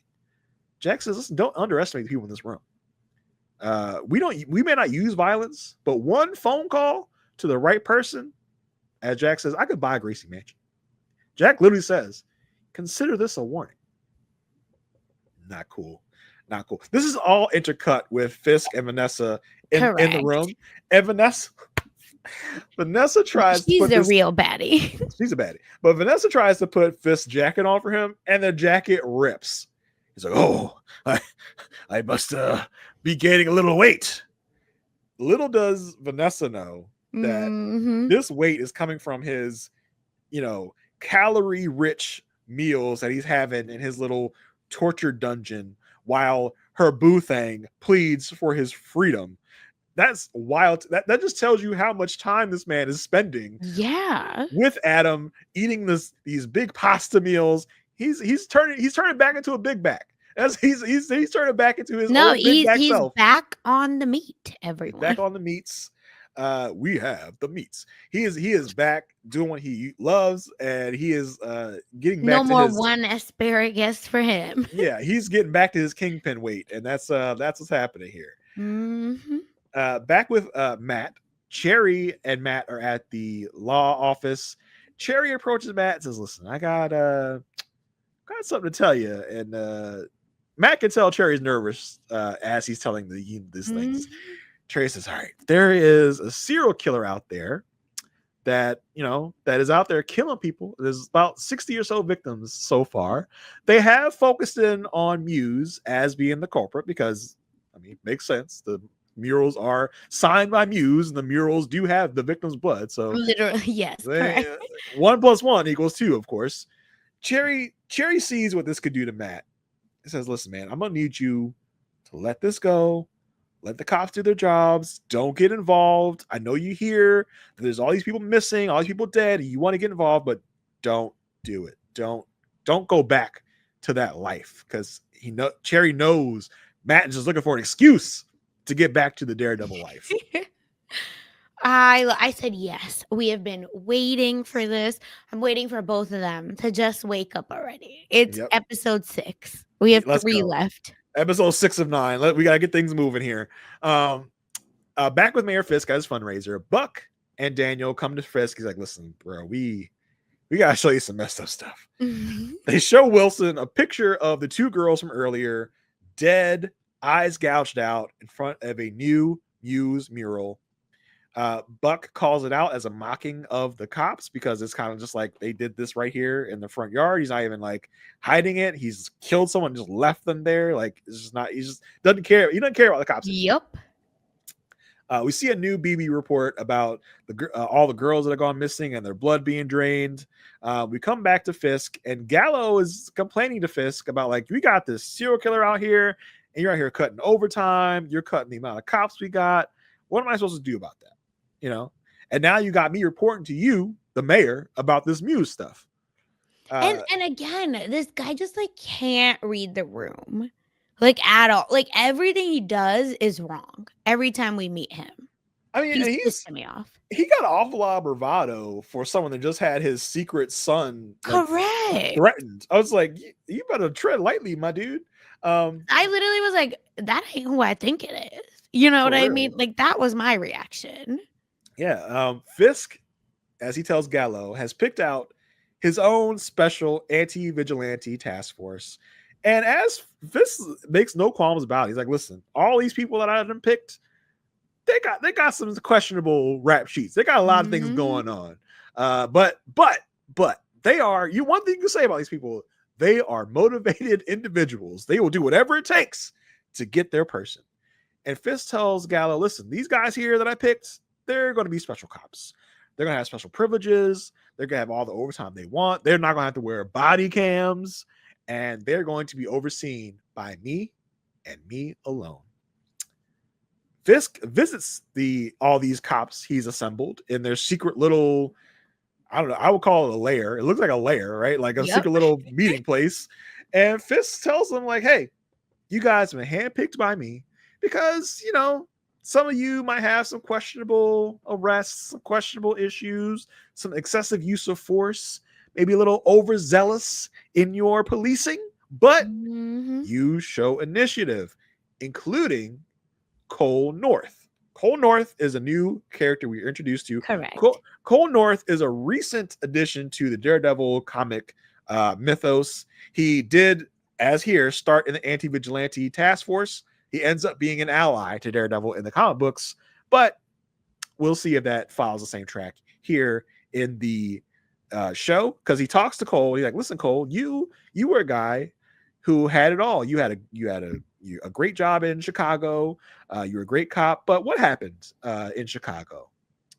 Jack says, listen, don't underestimate the people in this room. We may not use violence, but one phone call to the right person, as Jack says, I could buy a Gracie Mansion. Jack literally says, consider this a warning. Not cool. This is all intercut with Fisk and Vanessa in the room. And Vanessa tries to put real baddie. She's a baddie. But Vanessa tries to put Fisk's jacket on for him, and the jacket rips. He's like, oh, I must be gaining a little weight. Little does Vanessa know that this weight is coming from his, calorie-rich meals that he's having in his little torture dungeon while her Boothang pleads for his freedom. That's wild. That just tells you how much time this man is spending. Yeah. With Adam eating these big pasta meals. He's turning back into a big back. He's turning back into his old big back self. He's back on the meat, everyone. Back on the meats. We have the meats. He is back doing what he loves, and he is getting back. No more one asparagus for him. Yeah, he's getting back to his kingpin weight, and that's what's happening here. Back with Matt. Cherry and Matt are at the law office. Cherry approaches Matt and says, "Listen, I got something to tell you." And Matt can tell Cherry's nervous as he's telling these things. Cherry says, all right, there is a serial killer out there that is out there killing people. There's about 60 or so victims so far. They have focused in on Muse as being the culprit because, it makes sense. The murals are signed by Muse, and the murals do have the victim's blood. So literally, yes. 1 + 1 = 2, of course. Cherry sees what this could do to Matt. He says, listen, man, I'm going to need you to let this go. Let the cops do their jobs. Don't get involved. I know you hear that there's all these people missing, all these people dead, and you want to get involved, but don't do it. Don't go back to that life, because Cherry knows Matt is just looking for an excuse to get back to the Daredevil life. I said yes. We have been waiting for this. I'm waiting for both of them to just wake up already. It's episode 6. We have 3 left. Episode 6 of 9. We gotta get things moving here. Back with Mayor Fisk at his fundraiser. Buck and Daniel come to Fisk. He's like, listen, bro, we we gotta show you some messed up stuff. They show Wilson a picture of the two girls from earlier, dead, eyes gouged out in front of a new Muse mural. Buck calls it out as a mocking of the cops because it's kind of just like they did this right here in the front yard. He's not even like hiding it. He's killed someone, just left them there. Like it's just not. He just doesn't care. He doesn't care about the cops. Yep. We see a new BB report about all the girls that have gone missing and their blood being drained. We come back to Fisk, and Gallo is complaining to Fisk about like, we got this serial killer out here, and you're out here cutting overtime. You're cutting the amount of cops we got. What am I supposed to do about that? You know, and now you got me reporting to you, the mayor, about this Muse stuff. And again, this guy just like can't read the room, like at all. Like everything he does is wrong every time we meet him. I mean, he's pissing me off. He got an awful lot of bravado for someone that just had his secret son threatened. I was like, you better tread lightly, my dude. I literally was like, that ain't who I think it is. You know what I mean? Like that was my reaction. Yeah. Fisk, as he tells Gallo, has picked out his own special anti-vigilante task force. And as Fisk makes no qualms about it, he's like, listen, all these people that I done picked, they got some questionable rap sheets. They got a lot of things going on. But they are, one thing you can say about these people, they are motivated individuals. They will do whatever it takes to get their person. And Fisk tells Gallo, listen, these guys here that I picked, they're going to be special cops. They're going to have special privileges. They're going to have all the overtime they want. They're not going to have to wear body cams. And they're going to be overseen by me and me alone. Fisk visits all these cops he's assembled in their secret little, I don't know, I would call it a lair. It looks like a lair, right? Like a secret little meeting place. And Fisk tells them like, hey, you guys have been handpicked by me because, you know, some of you might have some questionable arrests, some questionable issues, some excessive use of force, maybe a little overzealous in your policing, but you show initiative, including Cole North. Cole North is a new character we were introduced to. Correct. Cole North is a recent addition to the Daredevil comic mythos. He did, as here, start in the anti-vigilante task force. He ends up being an ally to Daredevil in the comic books, but we'll see if that follows the same track here in the show, because he talks to Cole. He's like, listen, Cole, you were a guy who had it all. You had a great job in Chicago. You were a great cop, but what happened in Chicago?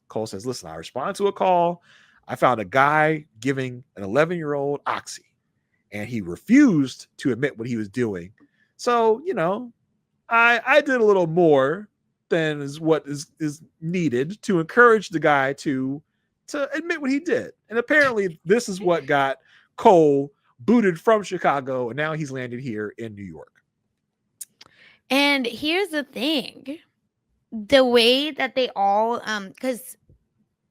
Cole says, listen, I responded to a call. I found a guy giving an 11-year-old oxy, and he refused to admit what he was doing. So, you know, I did a little more than is what is needed to encourage the guy to admit what he did. And apparently this is what got Cole booted from Chicago, and now he's landed here in New York. And here's the thing. The way that they all, because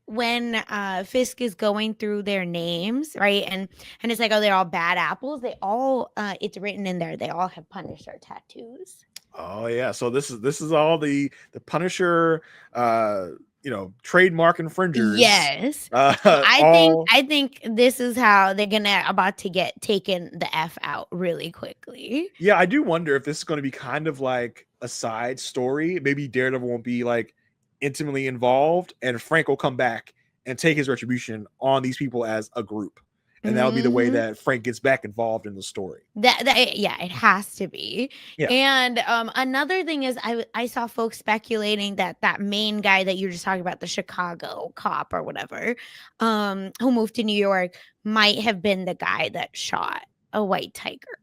when Fisk is going through their names, right, and it's like, oh, they're all bad apples. They all, it's written in there. They all have Punisher tattoos. Oh yeah, so this is all the Punisher, you know, trademark infringers. Yes, I think this is how they're about to get taken the F out really quickly. Yeah, I do wonder if this is going to be kind of like a side story. Maybe Daredevil won't be like intimately involved, and Frank will come back and take his retribution on these people as a group. And that'll be the way that Frank gets back involved in the story. Yeah, it has to be. Yeah. And another thing is I saw folks speculating that main guy that you were just talking about, the Chicago cop or whatever, who moved to New York, might have been the guy that shot a white tiger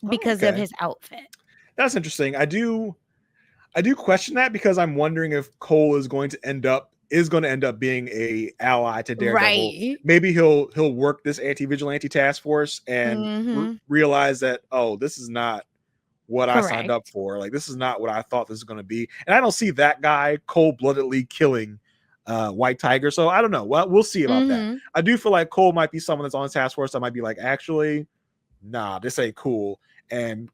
because of his outfit. That's interesting. I do question that, because I'm wondering if Cole is going to end up being a ally to Daredevil. Right. Maybe he'll work this anti-vigilante task force and realize that, oh, this is not what I signed up for. Like, this is not what I thought this was going to be. And I don't see that guy cold-bloodedly killing White Tiger. So I don't know. Well, we'll see about that. I do feel like Cole might be someone that's on the task force that might be like, actually, nah, this ain't cool. And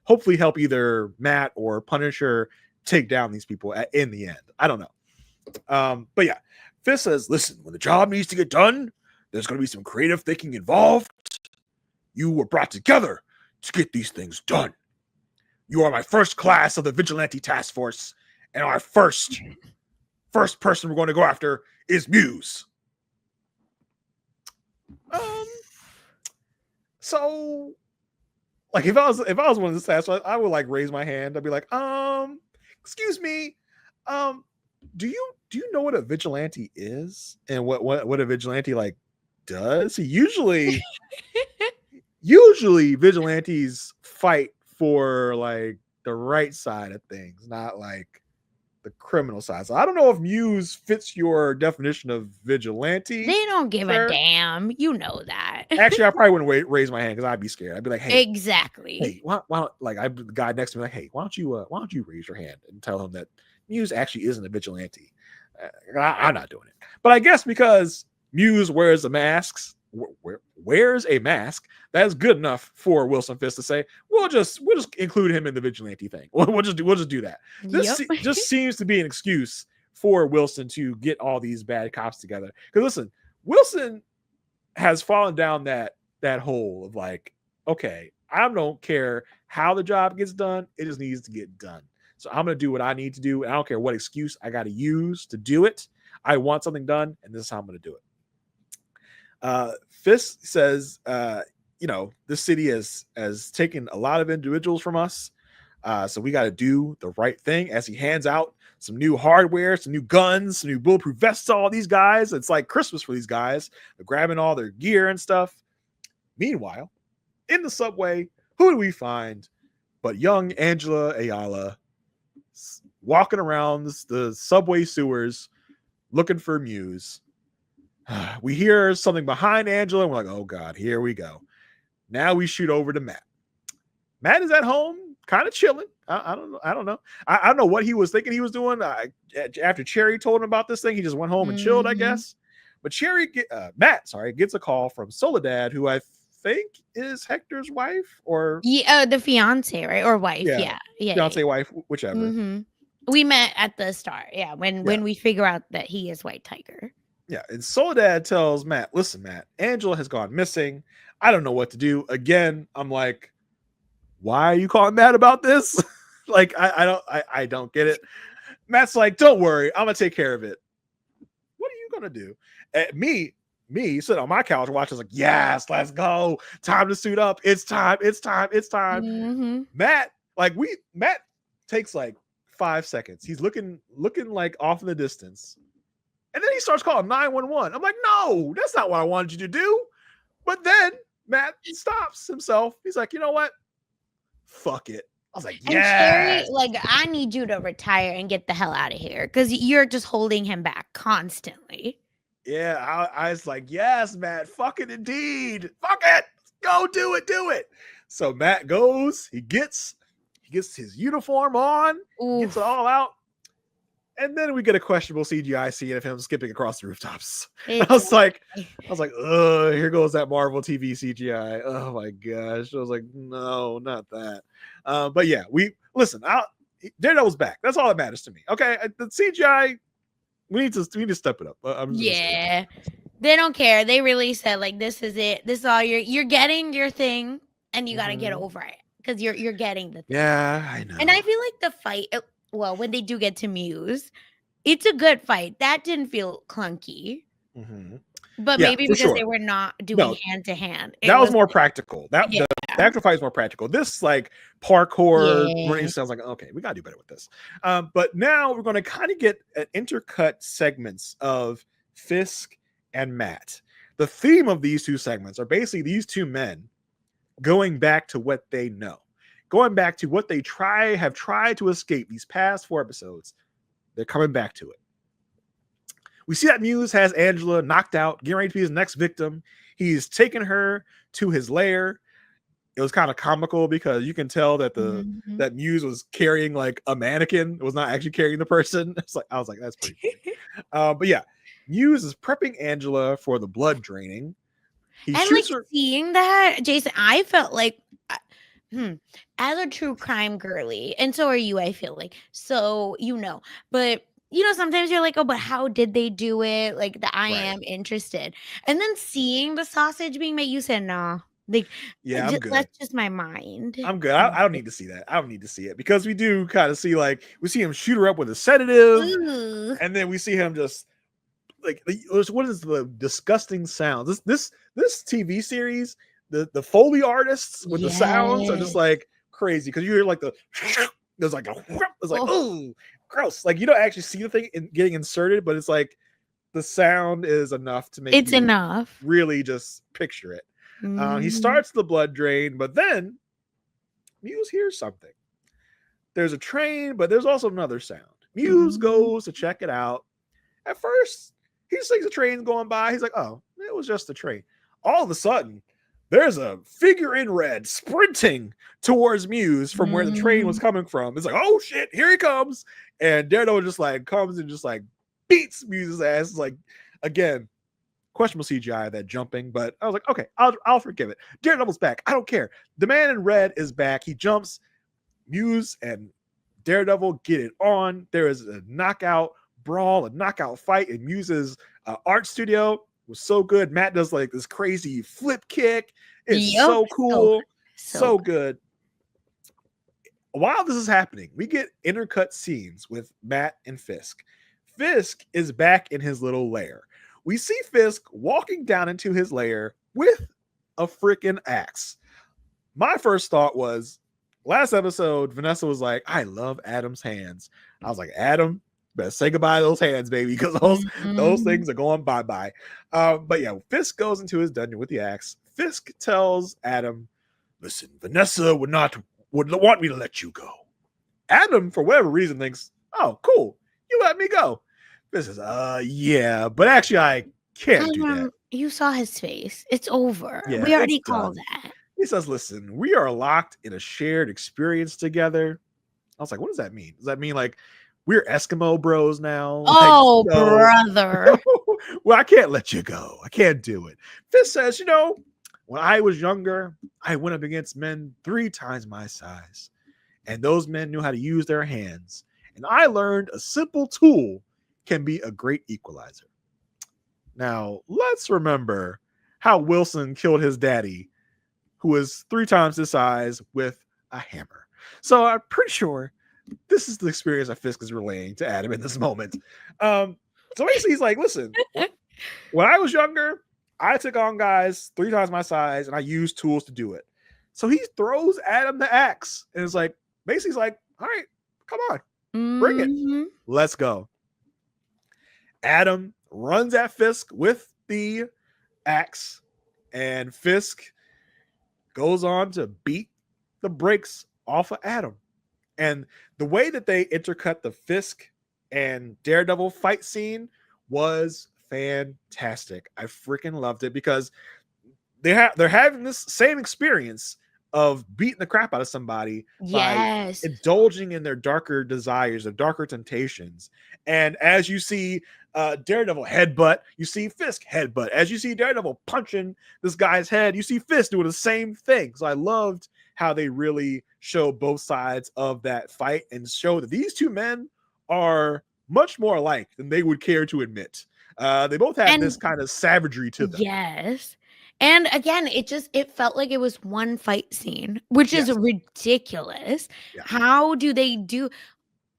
hopefully help either Matt or Punisher take down these people in the end. I don't know. But yeah, Fisk says, listen, when the job needs to get done, There's going to be some creative thinking involved. You were brought together to get these things done. You are my first class of the Vigilante Task Force, and our first person we're going to go after is Muse. So, like, if I was one of the task force, I would like raise my hand. I'd be like, excuse me, do you know what a vigilante is and what a vigilante like does? Usually vigilantes fight for like the right side of things, not like the criminal side. So I don't know if Muse fits your definition of vigilante. They don't give a damn. You know that. Actually, I probably wouldn't raise my hand because I'd be scared. I'd be like, "Hey, exactly. Hey, why like I the guy next to me like, hey, why don't you raise your hand and tell him that Muse actually isn't a vigilante?" I'm not doing it. But I guess because Muse wears a mask, that is good enough for Wilson Fisk to say, we'll just include him in the vigilante thing. We'll just do that. This just seems to be an excuse for Wilson to get all these bad cops together. Because listen, Wilson has fallen down that hole of like, okay, I don't care how the job gets done, it just needs to get done. So I'm going to do what I need to do. And I don't care what excuse I got to use to do it. I want something done, and this is how I'm going to do it. Fisk says, this city has taken a lot of individuals from us. So we got to do the right thing, as he hands out some new hardware, some new guns, some new bulletproof vests to all these guys. It's like Christmas for these guys. They're grabbing all their gear and stuff. Meanwhile, in the subway, who do we find but young Angela Ayala walking around the subway sewers looking for Muse. We hear something behind Angela, and we're like, oh God, here we go. Now we shoot over to Matt. Matt is at home, kind of chilling. I don't know. I don't know what he was thinking he was doing. After Cherry told him about this thing, he just went home and chilled, I guess. But Matt gets a call from Soledad, who I think is Hector's wife, or the fiance, right? Or wife. Yeah. Fiance, wife, whichever. Mm-hmm. We met at the start. Yeah. When we figure out that he is White Tiger. Yeah. And Soledad tells Matt, listen, Matt, Angela has gone missing. I don't know what to do. Again, I'm like, why are you calling Matt about this? Like, I don't get it. Matt's like, don't worry, I'm gonna take care of it. What are you gonna do? Me sitting on my couch watching, like, yes, let's go. Time to suit up. It's time. Mm-hmm. Matt takes like 5 seconds. He's looking like off in the distance. And then he starts calling 911. I'm like, no, that's not what I wanted you to do. But then Matt stops himself. He's like, you know what? Fuck it. I was like, yeah. Cherry, like, I need you to retire and get the hell out of here because you're just holding him back constantly. Yeah, I was like, yes, Matt, fuck it indeed. Fuck it. Go do it. So Matt goes, he gets his uniform on, gets it all out. And then we get a questionable CGI scene of him skipping across the rooftops. I was like, ugh, here goes that Marvel TV CGI. Oh my gosh. I was like, no, not that. But yeah, Daredevil's back. That's all that matters to me. Okay. The CGI, we need to step it up. They don't care. They really said, like, this is it. This is all you're getting your thing, and you got to get over it because you're getting the thing. Yeah, I know. And I feel like the fight, well, when they do get to Muse, it's a good fight. That didn't feel clunky. Mm-hmm. But maybe because they were not doing hand to hand. That was more practical. The actual fight is more practical. This like parkour running sounds like, okay, we gotta do better with this. But now we're gonna kind of get intercut segments of Fisk and Matt. The theme of these two segments are basically these two men going back to what they know, going back to what they have tried to escape these past 4 episodes. They're coming back to it. We see that Muse has Angela knocked out, getting ready to be his next victim. He's taken her to his lair. It was kind of comical because you can tell that that Muse was carrying like a mannequin. It was not actually carrying the person. I was like, that's pretty funny. But yeah, Muse is prepping Angela for the blood draining. He shoots her. Seeing that, Jason, I felt like, as a true crime girly, and so are you, I feel like, so but sometimes you're like, oh, but how did they do it? Like, I am interested. And then seeing the sausage being made, you said, no. Like, yeah, I'm good. That's just my mind. I'm good. I don't need to see that. I don't need to see it because we do kind of see we see him shoot her up with a sedative, and then we see him just what is the disgusting sound? This TV series, the Foley artists with the sounds are just crazy because you hear there's oh gross. You don't actually see the thing getting inserted, but it's the sound is enough to make it's enough. Really just picture it. He starts the blood drain, but then Muse hears something. There's a train, but there's also another sound. Muse goes to check it out. At first, he just thinks a train's going by. He's like, oh, it was just a train. All of a sudden, there's a figure in red sprinting towards Muse from where the train was coming from. It's like, oh shit, here he comes. And Daredevil just comes and just beats Muse's ass. It's again, questionable CGI, that jumping, but I was like, okay, I'll forgive it. Daredevil's back. I don't care. The man in red is back. He jumps. Muse and Daredevil get it on. There is a knockout brawl, a knockout fight in Muse's art studio. It was so good. Matt does this crazy flip kick. It's so cool. So good. While this is happening, we get intercut scenes with Matt and Fisk. Fisk is back in his little lair. We see Fisk walking down into his lair with a freaking axe. My first thought was, last episode, Vanessa was like, I love Adam's hands. I was like, Adam, better say goodbye to those hands, baby, because those things are going bye-bye. But yeah, Fisk goes into his dungeon with the axe. Fisk tells Adam, listen, Vanessa would want me to let you go. Adam, for whatever reason, thinks, oh, cool, you let me go. This is yeah, but actually I can't do that. You saw his face. It's over. Yeah, we already called that. He says, listen, we are locked in a shared experience together. I was like, what does that mean? Does that mean we're Eskimo bros now? Oh, brother. Well, I can't let you go. I can't do it. Fisk says, when I was younger, I went up against men 3 times my size. And those men knew how to use their hands. And I learned a simple tool can be a great equalizer. Now, let's remember how Wilson killed his daddy, who is 3 times his size, with a hammer. So I'm pretty sure this is the experience that Fisk is relaying to Adam in this moment. So basically he's like, listen, when I was younger, I took on guys 3 times my size and I used tools to do it. So he throws Adam the axe and it's basically he's like, all right, come on, bring it. Let's go. Adam runs at Fisk with the axe, and Fisk goes on to beat the brakes off of Adam. And the way that they intercut the Fisk and Daredevil fight scene was fantastic. I freaking loved it because they're having this same experience of beating the crap out of somebody by indulging in their darker desires, their darker temptations. And as you see Daredevil headbutt, you see Fisk headbutt. As you see Daredevil punching this guy's head, you see Fisk doing the same thing. So I loved how they really show both sides of that fight and show that these two men are much more alike than they would care to admit. They both have this kind of savagery to them. Yes. And again, it felt like it was one fight scene, which is ridiculous. Yeah. How do they do?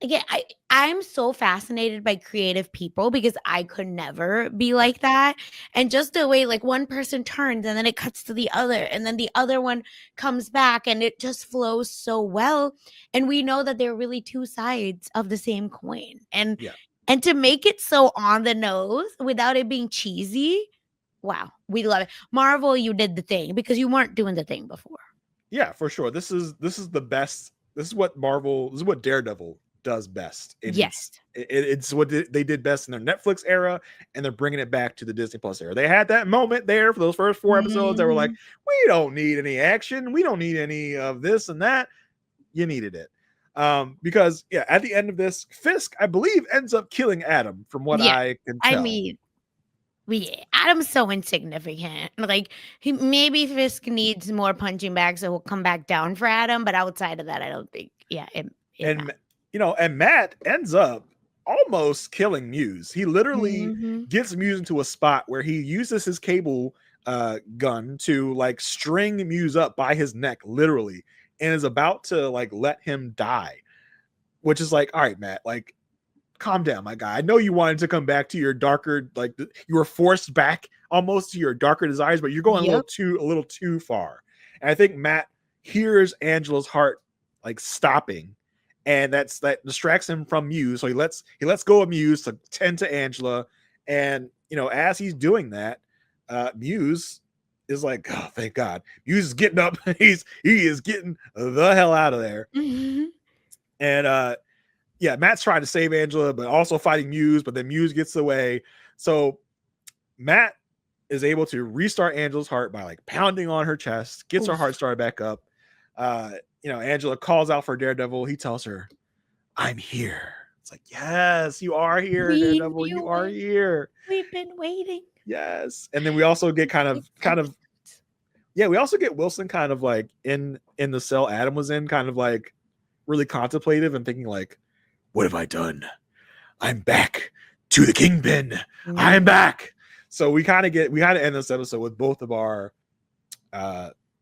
Again, I'm so fascinated by creative people because I could never be like that. And just the way one person turns and then it cuts to the other and then the other one comes back and it just flows so well. And we know that they're really 2 sides of the same coin. And to make it so on the nose without it being cheesy, wow, we love it. Marvel, you did the thing because you weren't doing the thing before. Yeah, for sure. This is the best. This is what Daredevil does best. It's what they did best in their Netflix era, and they're bringing it back to the Disney Plus era. They had that moment there for those first 4 episodes. They were like, we don't need any action. We don't need any of this and that. You needed it. Because at the end of this, Fisk, I believe, ends up killing Adam from what I can tell. I mean, Adam's so insignificant. Maybe Fisk needs more punching bags, so he'll come back down for Adam. But outside of that, I don't think. And Matt ends up almost killing Muse. He literally gets Muse into a spot where he uses his cable gun to like string Muse up by his neck, literally, and is about to like let him die. Which is like, all right, Matt, like, calm down, my guy. I know you wanted to come back to your darker, like you were forced back almost to your darker desires, but you're going a little too far. And I think Matt hears Angela's heart like stopping, and that distracts him from Muse. So he lets go of Muse to tend to Angela. And you know, as he's doing that, Muse is like, oh, thank God. Muse is getting up. He is getting the hell out of there. And yeah, Matt's trying to save Angela, but also fighting Muse, but then Muse gets away. So Matt is able to restart Angela's heart by like pounding on her chest, gets her heart started back up. You know, Angela calls out for Daredevil. He tells her, I'm here. It's like, yes, you are here, Daredevil. You are here. We've been waiting. Yes. And then we also get kind of we also get Wilson kind of like in the cell Adam was in, kind of like really contemplative and thinking like, what have I done? I'm back to the Kingpin. I'm back. So we kind of end this episode with both of our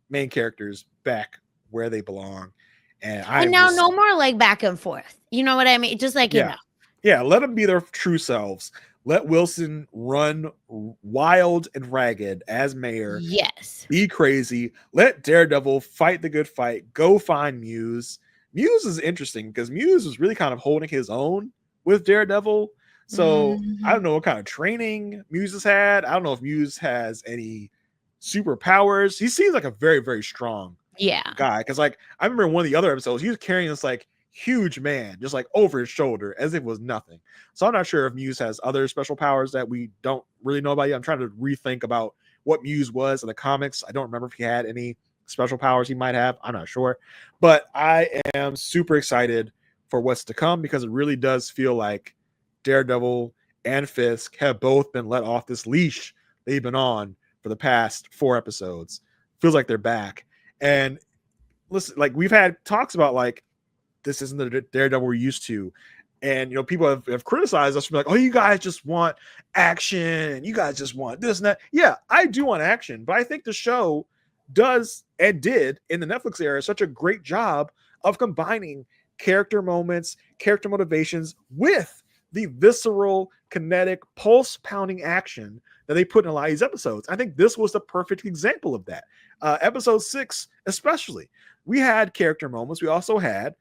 main characters back where they belong. And now no more like back and forth. You know what I mean? Just like, you know. Yeah, let them be their true selves. Let Wilson run wild and ragged as mayor. Yes. Be crazy. Let Daredevil fight the good fight. Go find Muse. Muse is interesting because Muse was really kind of holding his own with Daredevil. So I don't know what kind of training Muse has had. I don't know if Muse has any superpowers. He seems like a very, very strong guy. Because like I remember in one of the other episodes, he was carrying this like huge man just like over his shoulder as if it was nothing. So I'm not sure if Muse has other special powers that we don't really know about yet. I'm trying to rethink about what Muse was in the comics. I don't remember if he had any special powers he might have. I'm not sure. But I am super excited for what's to come because it really does feel like Daredevil and Fisk have both been let off this leash they've been on for the past 4 episodes. Feels like they're back. And listen, like we've had talks about like this isn't the Daredevil we're used to. And, you know, people have criticized us for like, oh, you guys just want action. You guys just want this and that. Yeah, I do want action. But I think the show does and did in the Netflix era such a great job of combining character moments, character motivations with the visceral, kinetic, pulse-pounding action that they put in a lot of these episodes. I think this was the perfect example of that. Episode 6, especially, we had character moments. We also had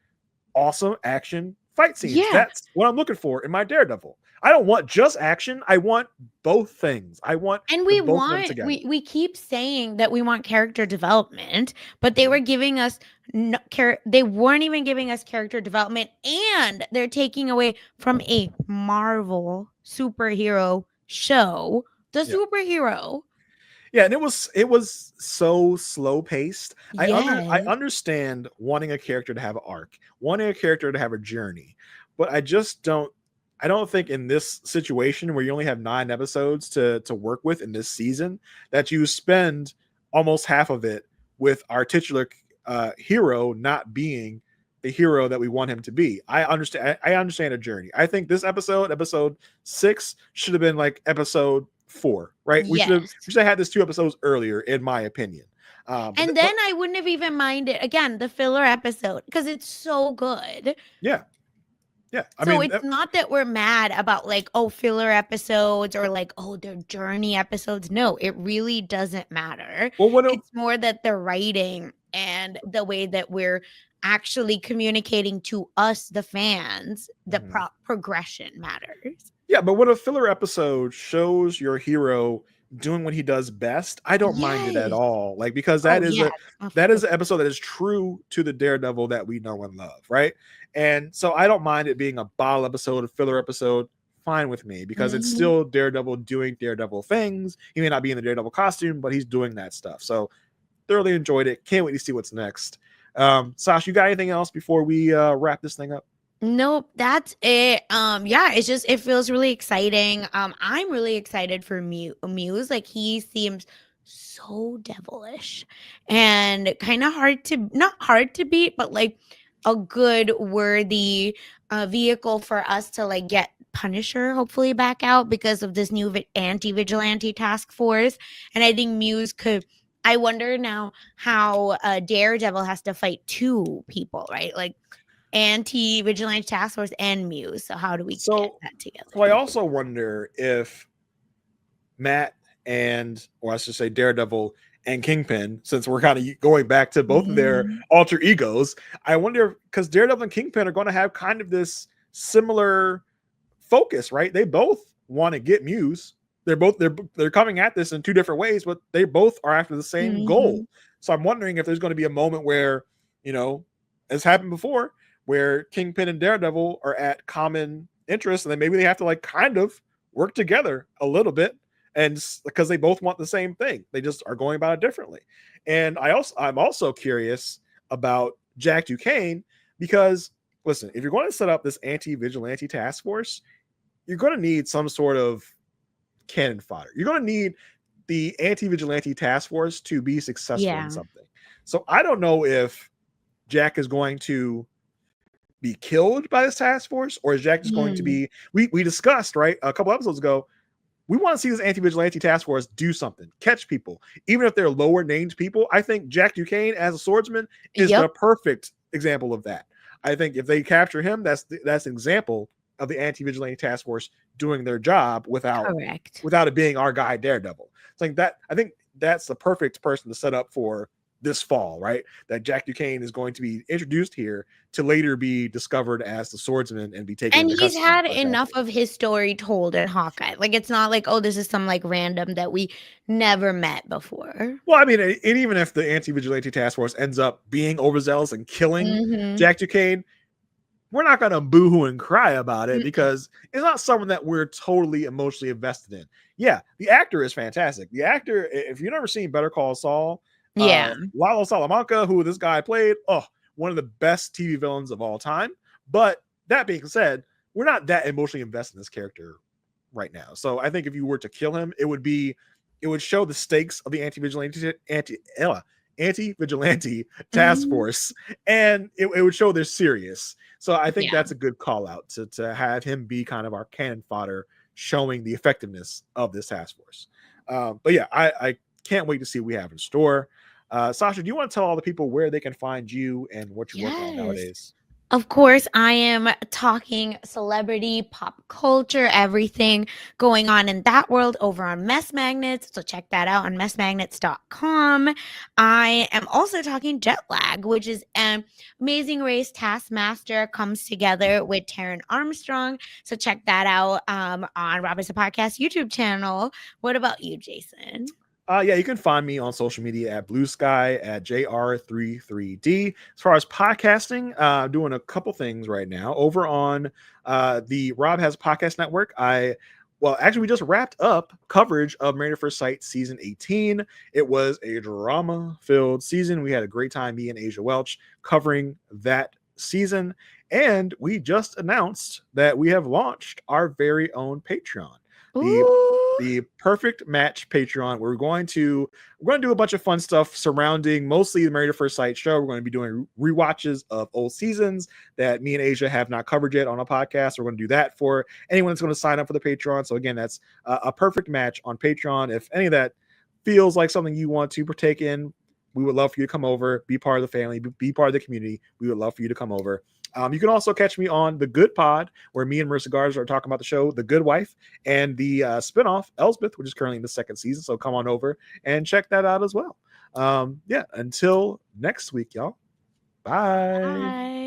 awesome action fight scenes. Yeah. That's what I'm looking for in my Daredevil. I don't want just action. I want both things. I want we keep saying that we want character development, but they were giving us they weren't even giving us character development, and they're taking away from a Marvel superhero show the superhero. Yeah, and it was so slow paced. I understand wanting a character to have an arc, wanting a character to have a journey, but I don't think in this situation where you only have 9 episodes to work with in this season that you spend almost half of it with our titular hero not being the hero that we want him to be. I understand a journey. I think this episode 6, should have been like episode 4, right? We should have had this 2 episodes earlier, in my opinion. And then I wouldn't have even minded again the filler episode because it's so good. Yeah. Yeah. It's not that we're mad about like, oh, filler episodes or like, oh, they're journey episodes. No, it really doesn't matter. Well, it's more that the writing and the way that we're actually communicating to us, the fans, the progression matters. Yeah, but when a filler episode shows your hero doing what he does best, I don't mind it at all. Like, because that is an episode that is true to the Daredevil that we know and love, right? And so I don't mind it being a bottle episode, a filler episode, fine with me, because it's still Daredevil doing Daredevil things. He may not be in the Daredevil costume, but he's doing that stuff. So thoroughly enjoyed it. Can't wait to see what's next. Sasha, you got anything else before we wrap this thing up? Nope, that's it. It's just, it feels really exciting. I'm really excited for Muse. Like, he seems so devilish and kind of not hard to beat, but like a good worthy vehicle for us to like get Punisher hopefully back out because of this new anti-vigilante task force. And I think Muse could, I wonder now how Daredevil has to fight two people, right? Like anti-vigilante task force and Muse. So how do we get that together? So I also wonder if Matt or I should say Daredevil and Kingpin, since we're kind of going back to both of their alter egos, I wonder, because Daredevil and Kingpin are going to have kind of this similar focus, right? They both want to get Muse. They're coming at this in two different ways, but they both are after the same goal. So I'm wondering if there's going to be a moment where, as happened before, where Kingpin and Daredevil are at common interests, and then maybe they have to like kind of work together a little bit, and because they both want the same thing, they just are going about it differently. And I'm also curious about Jack Duquesne, because listen, if you're going to set up this anti-vigilante task force, you're going to need some sort of cannon fodder. You're going to need the anti-vigilante task force to be successful in something. So I don't know if Jack is going to be killed by this task force, or is Jack just going to be, we discussed, right, a couple episodes ago, we want to see this anti-vigilante task force do something, catch people, even if they're lower named people. I think Jack Duquesne as a swordsman is the perfect example of that. I think if they capture him, that's an example of the anti-vigilante task force doing their job without it being our guy Daredevil. It's like that. I think that's the perfect person to set up for this fall, right? That Jack Duquesne is going to be introduced here to later be discovered as the swordsman and be taken. And he's had enough of his story told in Hawkeye. Like, it's not like, oh, this is some like random that we never met before. Well, I mean, and even if the anti-vigilante task force ends up being overzealous and killing Jack Duquesne, we're not going to boohoo and cry about it because it's not someone that we're totally emotionally invested in. Yeah, the actor is fantastic. The actor, if you've never seen Better Call Saul, Lalo Salamanca, who this guy played, one of the best TV villains of all time. But that being said, we're not that emotionally invested in this character right now. So I think if you were to kill him, it would show the stakes of the anti-vigilante task force, and it would show they're serious. So I think that's a good call out to have him be kind of our cannon fodder, showing the effectiveness of this task force. But yeah, I can't wait to see what we have in store. Sasha, do you want to tell all the people where they can find you and what you're working on nowadays? Of course, I am talking celebrity, pop culture, everything going on in that world over on Mess Magnets. So check that out on messmagnets.com. I am also talking jet lag, which is an Amazing Race Taskmaster comes together with Taryn Armstrong. So check that out on Robinson Podcast YouTube channel. What about you, Jason? Yeah, you can find me on social media at Blue Sky at JR33D. As far as podcasting, doing a couple things right now over on the Rob Has Podcast Network. We just wrapped up coverage of Married at First Sight season 18. It was a drama-filled season. We had a great time, me and Asia Welch, covering that season. And we just announced that we have launched our very own Patreon. The Perfect Match Patreon. We're going to do a bunch of fun stuff surrounding mostly the Married at First Sight show. We're going to be doing rewatches of old seasons that me and Asia have not covered yet on a podcast. We're going to do that for anyone that's going to sign up for the Patreon. So again, that's a Perfect Match on Patreon. If any of that feels like something you want to partake in, we would love for you to come over, be part of the family, be part of the community. We would love for you to come over. You can also catch me on The Good Pod, where me and Marissa Garza are talking about the show The Good Wife and the spinoff Elsbeth, which is currently in the second season. So come on over and check that out as well. Until next week, y'all. Bye.